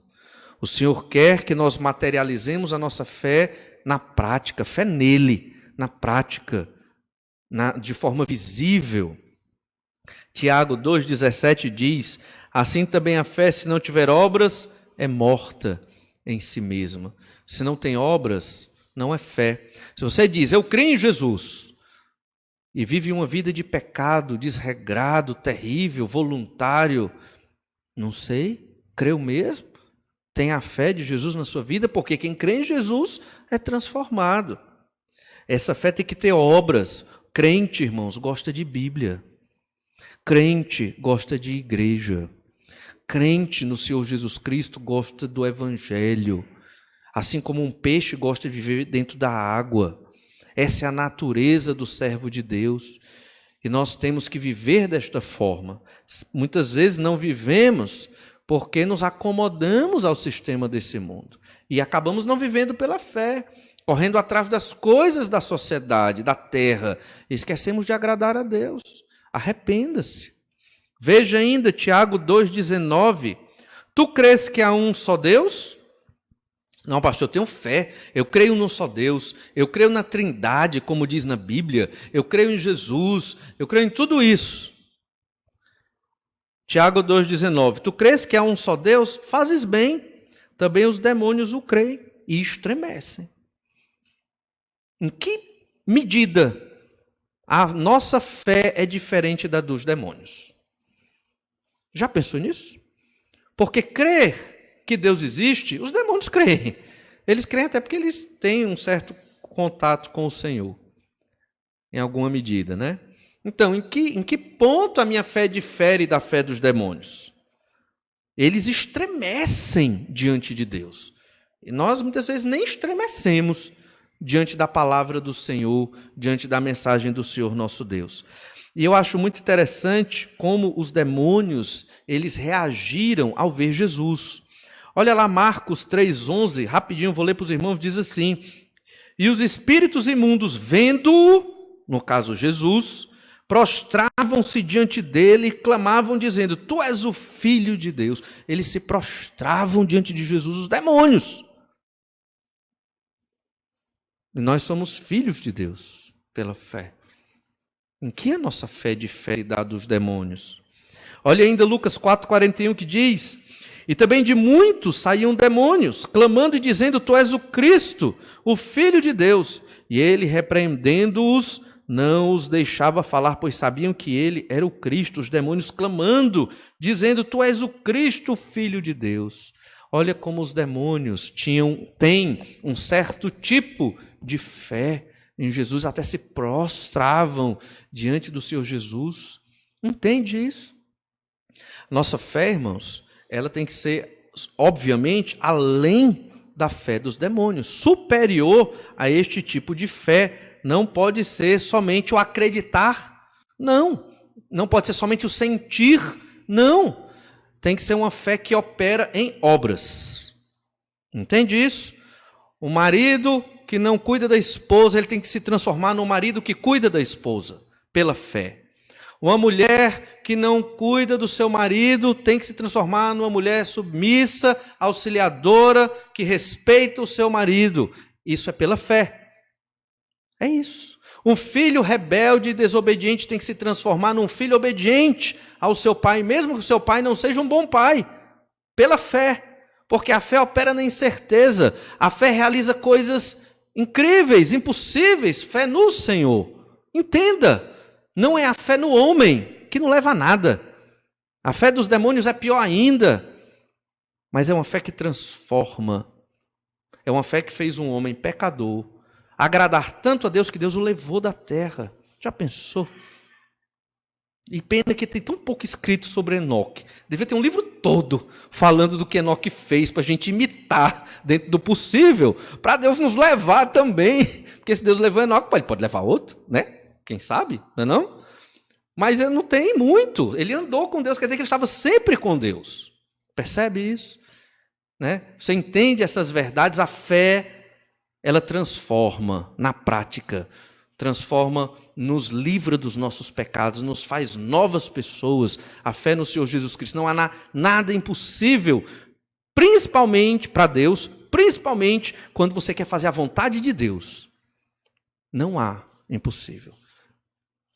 O Senhor quer que nós materializemos a nossa fé na prática, fé nele, na prática, de forma visível. Tiago 2,17 diz: assim também a fé, se não tiver obras, é morta em si mesma. Se não tem obras, não é fé. Se você diz, eu creio em Jesus, e vive uma vida de pecado, desregrado, terrível, voluntário, não sei, creu mesmo? Tem a fé de Jesus na sua vida? Porque quem crê em Jesus é transformado. Essa fé tem que ter obras. Crente, irmãos, gosta de Bíblia. Crente gosta de igreja. Crente no Senhor Jesus Cristo gosta do Evangelho. Assim como um peixe gosta de viver dentro da água. Essa é a natureza do servo de Deus. E nós temos que viver desta forma. Muitas vezes não vivemos porque nos acomodamos ao sistema desse mundo. E acabamos não vivendo pela fé, correndo atrás das coisas da sociedade, da terra. E esquecemos de agradar a Deus. Arrependa-se. Veja ainda Tiago 2,19. Tu crês que há um só Deus? Não, pastor, eu tenho fé, eu creio num só Deus, eu creio na Trindade, como diz na Bíblia, eu creio em Jesus, eu creio em tudo isso. Tiago 2,19, tu crês que há um só Deus? Fazes bem, também os demônios o creem e estremecem. Em que medida a nossa fé é diferente da dos demônios? Já pensou nisso? Porque crer que Deus existe, os demônios creem. Eles creem até porque eles têm um certo contato com o Senhor, em alguma medida, né? Então, em que ponto a minha fé difere da fé dos demônios? Eles estremecem diante de Deus. E nós, muitas vezes, nem estremecemos diante da palavra do Senhor, diante da mensagem do Senhor nosso Deus. E eu acho muito interessante como os demônios, eles reagiram ao ver Jesus. Olha lá Marcos 3,11, rapidinho, vou ler para os irmãos, diz assim: e os espíritos imundos, vendo-o, no caso Jesus, prostravam-se diante dele e clamavam dizendo, tu és o Filho de Deus. Eles se prostravam diante de Jesus, os demônios. E nós somos filhos de Deus pela fé. Em que a nossa fé difere da dos demônios? Olha ainda Lucas 4,41 que diz, e também de muitos saíam demônios, clamando e dizendo, tu és o Cristo, o Filho de Deus. E ele, repreendendo-os, não os deixava falar, pois sabiam que ele era o Cristo. Os demônios clamando, dizendo, tu és o Cristo, o Filho de Deus. Olha como os demônios têm um certo tipo de fé em Jesus, até se prostravam diante do Senhor Jesus. Entende isso? Nossa fé, irmãos, ela tem que ser, obviamente, além da fé dos demônios, superior a este tipo de fé. Não pode ser somente o acreditar, não pode ser somente o sentir, não. Tem que ser uma fé que opera em obras. Entende isso? O marido que não cuida da esposa, ele tem que se transformar no marido que cuida da esposa, pela fé. Uma mulher que não cuida do seu marido tem que se transformar numa mulher submissa, auxiliadora, que respeita o seu marido. Isso é pela fé. É isso. Um filho rebelde e desobediente tem que se transformar num filho obediente ao seu pai, mesmo que o seu pai não seja um bom pai, pela fé. Porque a fé opera na incerteza. A fé realiza coisas incríveis, impossíveis. Fé no Senhor. Entenda. Não é a fé no homem, que não leva a nada. A fé dos demônios é pior ainda. Mas é uma fé que transforma. É uma fé que fez um homem pecador agradar tanto a Deus que Deus o levou da terra. Já pensou? E pena que tem tão pouco escrito sobre Enoque. Devia ter um livro todo falando do que Enoque fez para a gente imitar dentro do possível, para Deus nos levar também. Porque se Deus levou Enoque, ele pode levar outro, né? Quem sabe, não é não? Mas ele não tem muito. Ele andou com Deus, quer dizer que ele estava sempre com Deus. Percebe isso? Né? Você entende essas verdades? A fé, ela transforma na prática, transforma, nos livra dos nossos pecados, nos faz novas pessoas. A fé no Senhor Jesus Cristo. Não há nada impossível, principalmente para Deus, principalmente quando você quer fazer a vontade de Deus. Não há impossível.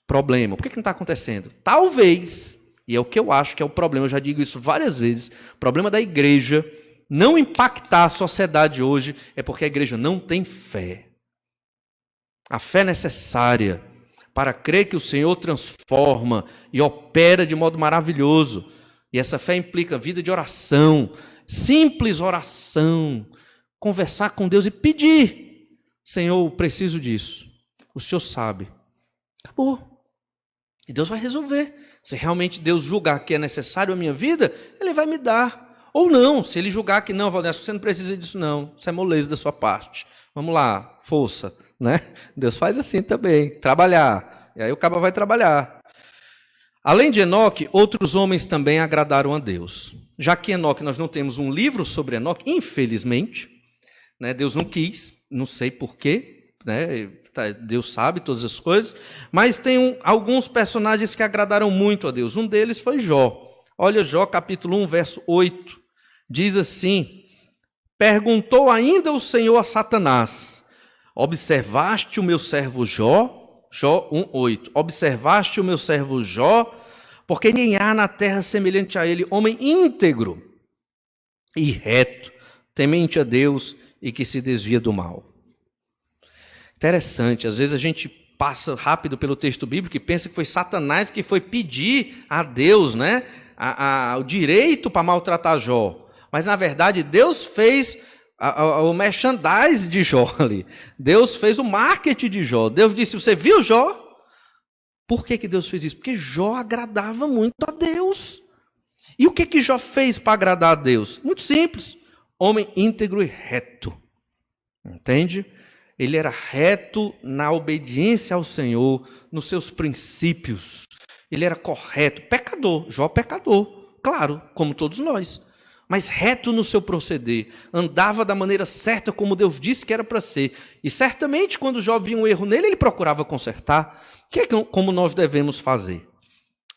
Problema. Por que não está acontecendo? Talvez, e é o que eu acho que é o problema, eu já digo isso várias vezes, o problema da igreja não impactar a sociedade hoje é porque a igreja não tem fé. A fé necessária para crer que o Senhor transforma e opera de modo maravilhoso. E essa fé implica vida de oração, simples oração, conversar com Deus e pedir: Senhor, eu preciso disso. O Senhor sabe. Acabou. E Deus vai resolver. Se realmente Deus julgar que é necessário a minha vida, Ele vai me dar. Ou não, se Ele julgar que não, Valdez, você não precisa disso não, isso é moleza da sua parte. Vamos lá, força, né? Deus faz assim também, trabalhar. E aí o cabo vai trabalhar. Além de Enoque, outros homens também agradaram a Deus. Já que Enoque, nós não temos um livro sobre Enoque, infelizmente, né? Deus não quis, não sei porquê, né? Deus sabe todas as coisas, mas tem alguns personagens que agradaram muito a Deus. Um deles foi Jó. Olha Jó, capítulo 1, verso 8. Diz assim: perguntou ainda o Senhor a Satanás: observaste o meu servo Jó? Jó 1, 8. Observaste o meu servo Jó? Porque nem há na terra semelhante a ele, homem íntegro e reto, temente a Deus e que se desvia do mal. Interessante, às vezes a gente passa rápido pelo texto bíblico e pensa que foi Satanás que foi pedir a Deus, né, o direito para maltratar Jó. Mas, na verdade, Deus fez o merchandise de Jó ali. Deus fez o marketing de Jó. Deus disse: você viu Jó? Por que Deus fez isso? Porque Jó agradava muito a Deus. E o que Jó fez para agradar a Deus? Muito simples. Homem íntegro e reto. Entende? Ele era reto na obediência ao Senhor, nos seus princípios. Ele era correto. Pecador. Jó pecador. Claro, como todos nós. Mas reto no seu proceder. Andava da maneira certa como Deus disse que era para ser. E certamente quando Jó via um erro nele, ele procurava consertar. Que é como nós devemos fazer?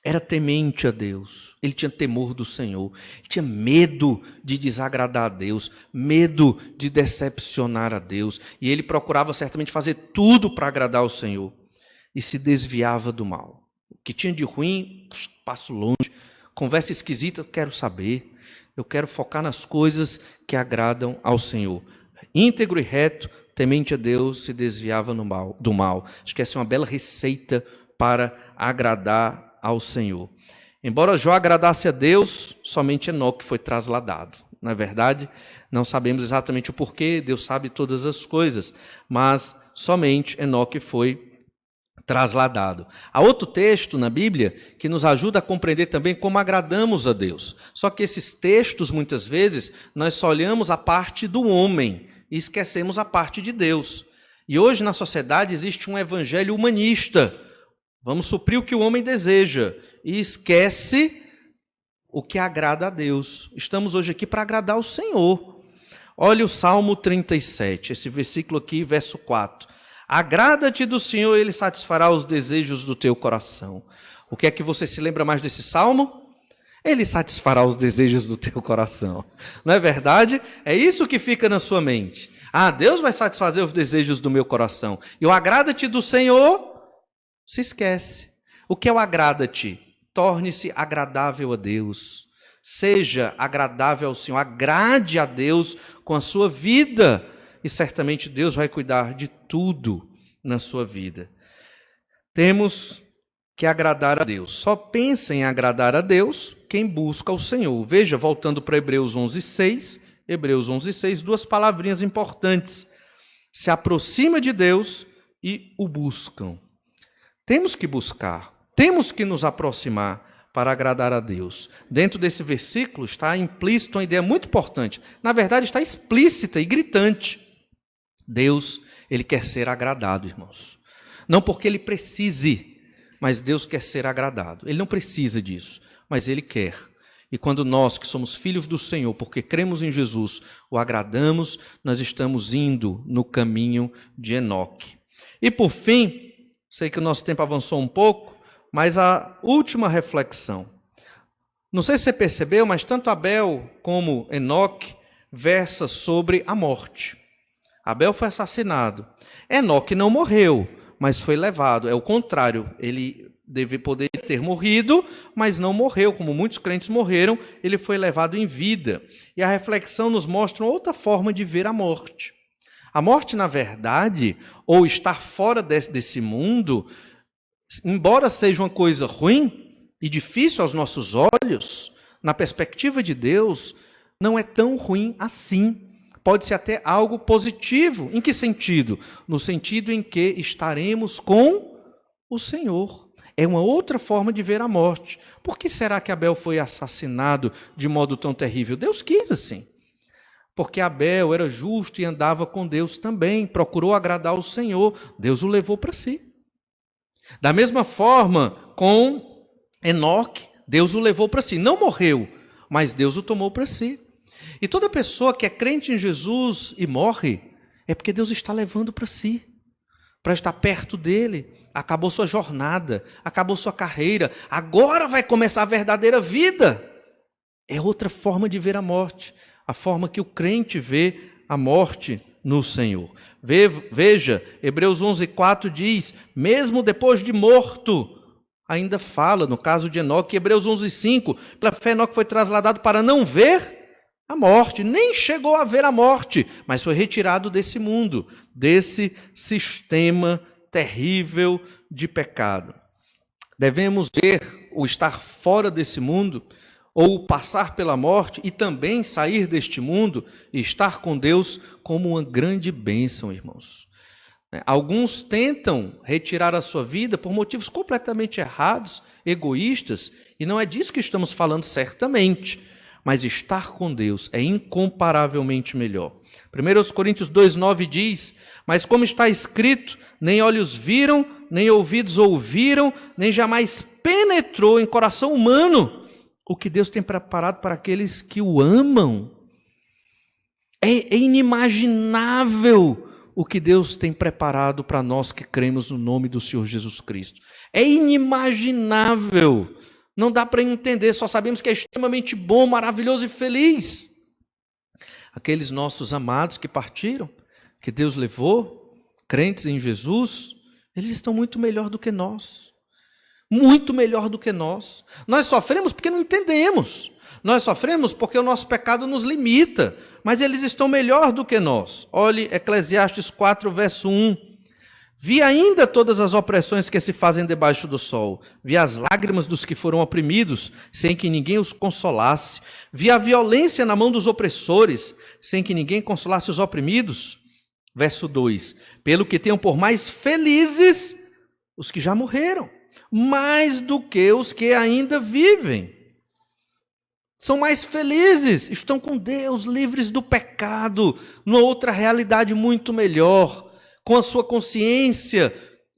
Era temente a Deus, ele tinha temor do Senhor, ele tinha medo de desagradar a Deus, medo de decepcionar a Deus, e ele procurava certamente fazer tudo para agradar ao Senhor, e se desviava do mal. O que tinha de ruim, passo longe, conversa esquisita, quero saber, eu quero focar nas coisas que agradam ao Senhor. Íntegro e reto, temente a Deus, se desviava do mal. Acho que essa é uma bela receita para agradar ao Senhor. Embora Jó agradasse a Deus, somente Enoque foi trasladado. Na verdade, não sabemos exatamente o porquê, Deus sabe todas as coisas, mas somente Enoque foi trasladado. Há outro texto na Bíblia que nos ajuda a compreender também como agradamos a Deus. Só que esses textos, muitas vezes, nós só olhamos a parte do homem e esquecemos a parte de Deus. E hoje na sociedade existe um evangelho humanista. Vamos suprir o que o homem deseja e esquece o que agrada a Deus. Estamos hoje aqui para agradar o Senhor. Olha o Salmo 37, esse versículo aqui, verso 4. Agrada-te do Senhor, Ele satisfará os desejos do teu coração. O que é que você se lembra mais desse Salmo? Ele satisfará os desejos do teu coração. Não é verdade? É isso que fica na sua mente. Ah, Deus vai satisfazer os desejos do meu coração. E o agrada-te do Senhor se esquece. O que é o agrada-te? Torne-se agradável a Deus. Seja agradável ao Senhor. Agrade a Deus com a sua vida. E certamente Deus vai cuidar de tudo na sua vida. Temos que agradar a Deus. Só pensa em agradar a Deus quem busca o Senhor. Veja, voltando para Hebreus 11:6. Hebreus 11:6, duas palavrinhas importantes. Se aproxima de Deus e o buscam. Temos que buscar, temos que nos aproximar para agradar a Deus. Dentro desse versículo está implícito uma ideia muito importante. Na verdade, está explícita e gritante. Deus, Ele quer ser agradado, irmãos. Não porque Ele precise, mas Deus quer ser agradado. Ele não precisa disso, mas Ele quer. E quando nós, que somos filhos do Senhor, porque cremos em Jesus, o agradamos, nós estamos indo no caminho de Enoque. E por fim, sei que o nosso tempo avançou um pouco, mas a última reflexão. Não sei se você percebeu, mas tanto Abel como Enoque versa sobre a morte. Abel foi assassinado. Enoque não morreu, mas foi levado. É o contrário, ele deve poder ter morrido, mas não morreu, como muitos crentes morreram, ele foi levado em vida. E a reflexão nos mostra outra forma de ver a morte. A morte, na verdade, ou estar fora desse mundo, embora seja uma coisa ruim e difícil aos nossos olhos, na perspectiva de Deus, não é tão ruim assim. Pode ser até algo positivo. Em que sentido? No sentido em que estaremos com o Senhor. É uma outra forma de ver a morte. Por que será que Abel foi assassinado de modo tão terrível? Deus quis assim. Porque Abel era justo e andava com Deus também, procurou agradar o Senhor. Deus o levou para si. Da mesma forma, com Enoque, Deus o levou para si. Não morreu, mas Deus o tomou para si. E toda pessoa que é crente em Jesus e morre, é porque Deus está levando para si, para estar perto dele. Acabou sua jornada, acabou sua carreira, agora vai começar a verdadeira vida. É outra forma de ver a morte, a forma que o crente vê a morte no Senhor. Veja, Hebreus 11:4 diz, mesmo depois de morto, ainda fala, no caso de Enoque, Hebreus 11:5, pela fé Enoque foi trasladado para não ver a morte, nem chegou a ver a morte, mas foi retirado desse mundo, desse sistema terrível de pecado. Devemos ver o estar fora desse mundo, ou passar pela morte e também sair deste mundo e estar com Deus como uma grande bênção, irmãos. Alguns tentam retirar a sua vida por motivos completamente errados, egoístas, e não é disso que estamos falando certamente, mas estar com Deus é incomparavelmente melhor. 1 Coríntios 2,9 diz, mas como está escrito, nem olhos viram, nem ouvidos ouviram, nem jamais penetrou em coração humano o que Deus tem preparado para aqueles que o amam. É inimaginável o que Deus tem preparado para nós que cremos no nome do Senhor Jesus Cristo. É inimaginável. Não dá para entender, só sabemos que é extremamente bom, maravilhoso e feliz. Aqueles nossos amados que partiram, que Deus levou, crentes em Jesus, eles estão muito melhor do que nós. Muito melhor do que nós. Nós sofremos porque não entendemos. Nós sofremos porque o nosso pecado nos limita. Mas eles estão melhor do que nós. Olhe Eclesiastes 4, verso 1. Vi ainda todas as opressões que se fazem debaixo do sol. Vi as lágrimas dos que foram oprimidos, sem que ninguém os consolasse. Vi a violência na mão dos opressores, sem que ninguém consolasse os oprimidos. Verso 2. Pelo que tenham por mais felizes os que já morreram, mais do que os que ainda vivem. São mais felizes, estão com Deus, livres do pecado, numa outra realidade muito melhor, com a sua consciência,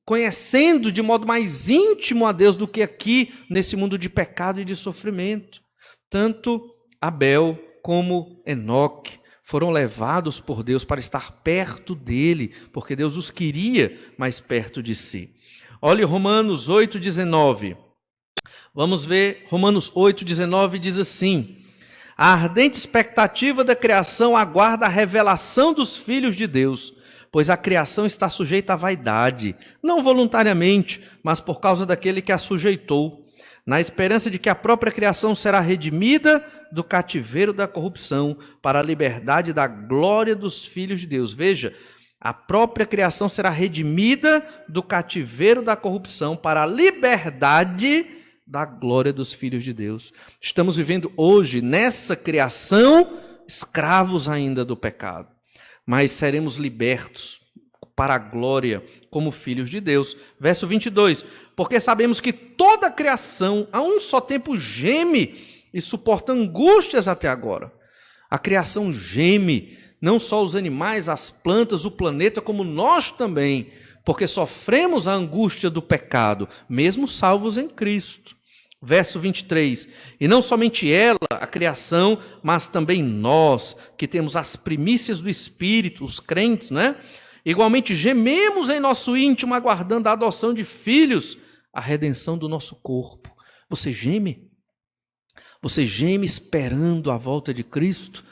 conhecendo de modo mais íntimo a Deus do que aqui, nesse mundo de pecado e de sofrimento. Tanto Abel como Enoque foram levados por Deus para estar perto dele, porque Deus os queria mais perto de si. Olhe Romanos 8,19. Vamos ver, Romanos 8,19 diz assim, a ardente expectativa da criação aguarda a revelação dos filhos de Deus, pois a criação está sujeita à vaidade, não voluntariamente, mas por causa daquele que a sujeitou, na esperança de que a própria criação será redimida do cativeiro da corrupção, para a liberdade da glória dos filhos de Deus. Veja, a própria criação será redimida do cativeiro da corrupção, para a liberdade da glória dos filhos de Deus. Estamos vivendo hoje, nessa criação, escravos ainda do pecado, mas seremos libertos para a glória como filhos de Deus. Verso 22, porque sabemos que toda a criação a um só tempo geme e suporta angústias até agora. A criação geme, não só os animais, as plantas, o planeta, como nós também porque sofremos a angústia do pecado, mesmo salvos em Cristo. Verso 23, e não somente ela, a criação, mas também nós, que temos as primícias do Espírito, os crentes, né? Igualmente gememos em nosso íntimo, aguardando a adoção de filhos, a redenção do nosso corpo. Você geme? Você geme esperando a volta de Cristo?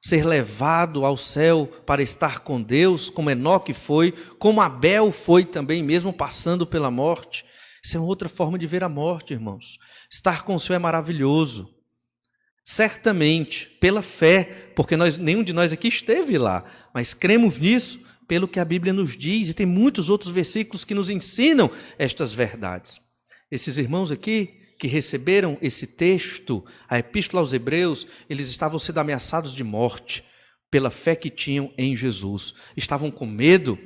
Ser levado ao céu para estar com Deus, como Enoque foi, como Abel foi também, mesmo passando pela morte. Isso é outra forma de ver a morte, irmãos. Estar com o Senhor é maravilhoso. Certamente, pela fé, porque nenhum de nós aqui esteve lá, mas cremos nisso pelo que a Bíblia nos diz, e tem muitos outros versículos que nos ensinam estas verdades. Esses irmãos aqui, que receberam esse texto, a Epístola aos Hebreus, eles estavam sendo ameaçados de morte pela fé que tinham em Jesus. Estavam com medo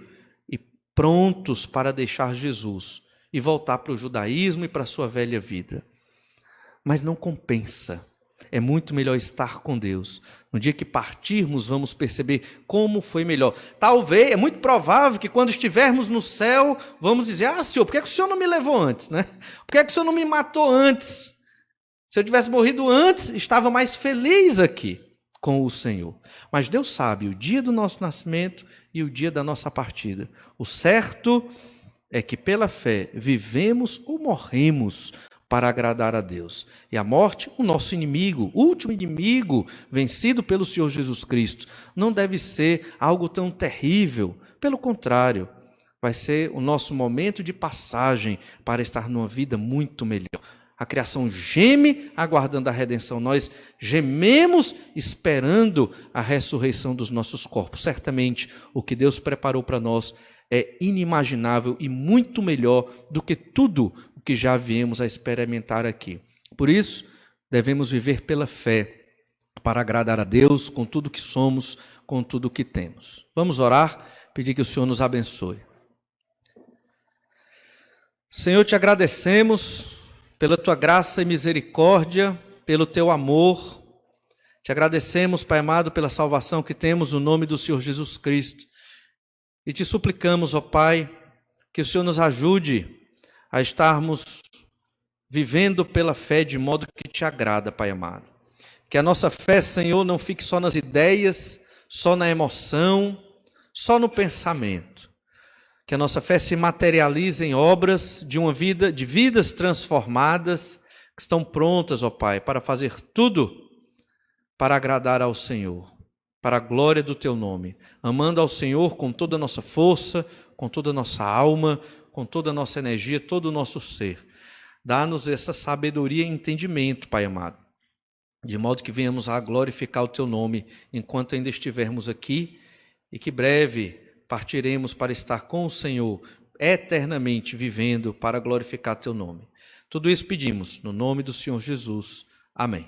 e prontos para deixar Jesus e voltar para o judaísmo e para a sua velha vida. Mas não compensa. É muito melhor estar com Deus. No dia que partirmos, vamos perceber como foi melhor. Talvez, é muito provável que quando estivermos no céu, vamos dizer, Senhor, por que o Senhor não me levou antes, né? Por que o Senhor não me matou antes? Se eu tivesse morrido antes, estava mais feliz aqui com o Senhor. Mas Deus sabe o dia do nosso nascimento e o dia da nossa partida. O certo é que pela fé vivemos ou morremos para agradar a Deus. E a morte, o nosso inimigo, o último inimigo vencido pelo Senhor Jesus Cristo, não deve ser algo tão terrível. Pelo contrário, vai ser o nosso momento de passagem para estar numa vida muito melhor. A criação geme aguardando a redenção. Nós gememos esperando a ressurreição dos nossos corpos. Certamente, o que Deus preparou para nós é inimaginável e muito melhor do que tudo o que já viemos a experimentar aqui. Por isso, devemos viver pela fé, para agradar a Deus com tudo que somos, com tudo que temos. Vamos orar, pedir que o Senhor nos abençoe. Senhor, te agradecemos pela tua graça e misericórdia, pelo teu amor. Te agradecemos, Pai amado, pela salvação que temos no nome do Senhor Jesus Cristo. E te suplicamos, ó Pai, que o Senhor nos ajude a estarmos vivendo pela fé de modo que te agrada, Pai amado. Que a nossa fé, Senhor, não fique só nas ideias, só na emoção, só no pensamento. Que a nossa fé se materialize em obras de uma vida, de vidas transformadas, que estão prontas, ó Pai, para fazer tudo para agradar ao Senhor, para a glória do teu nome, amando ao Senhor com toda a nossa força, com toda a nossa alma, com toda a nossa energia, todo o nosso ser. Dá-nos essa sabedoria e entendimento, Pai amado, de modo que venhamos a glorificar o teu nome enquanto ainda estivermos aqui e que breve partiremos para estar com o Senhor, eternamente vivendo para glorificar teu nome. Tudo isso pedimos no nome do Senhor Jesus. Amém.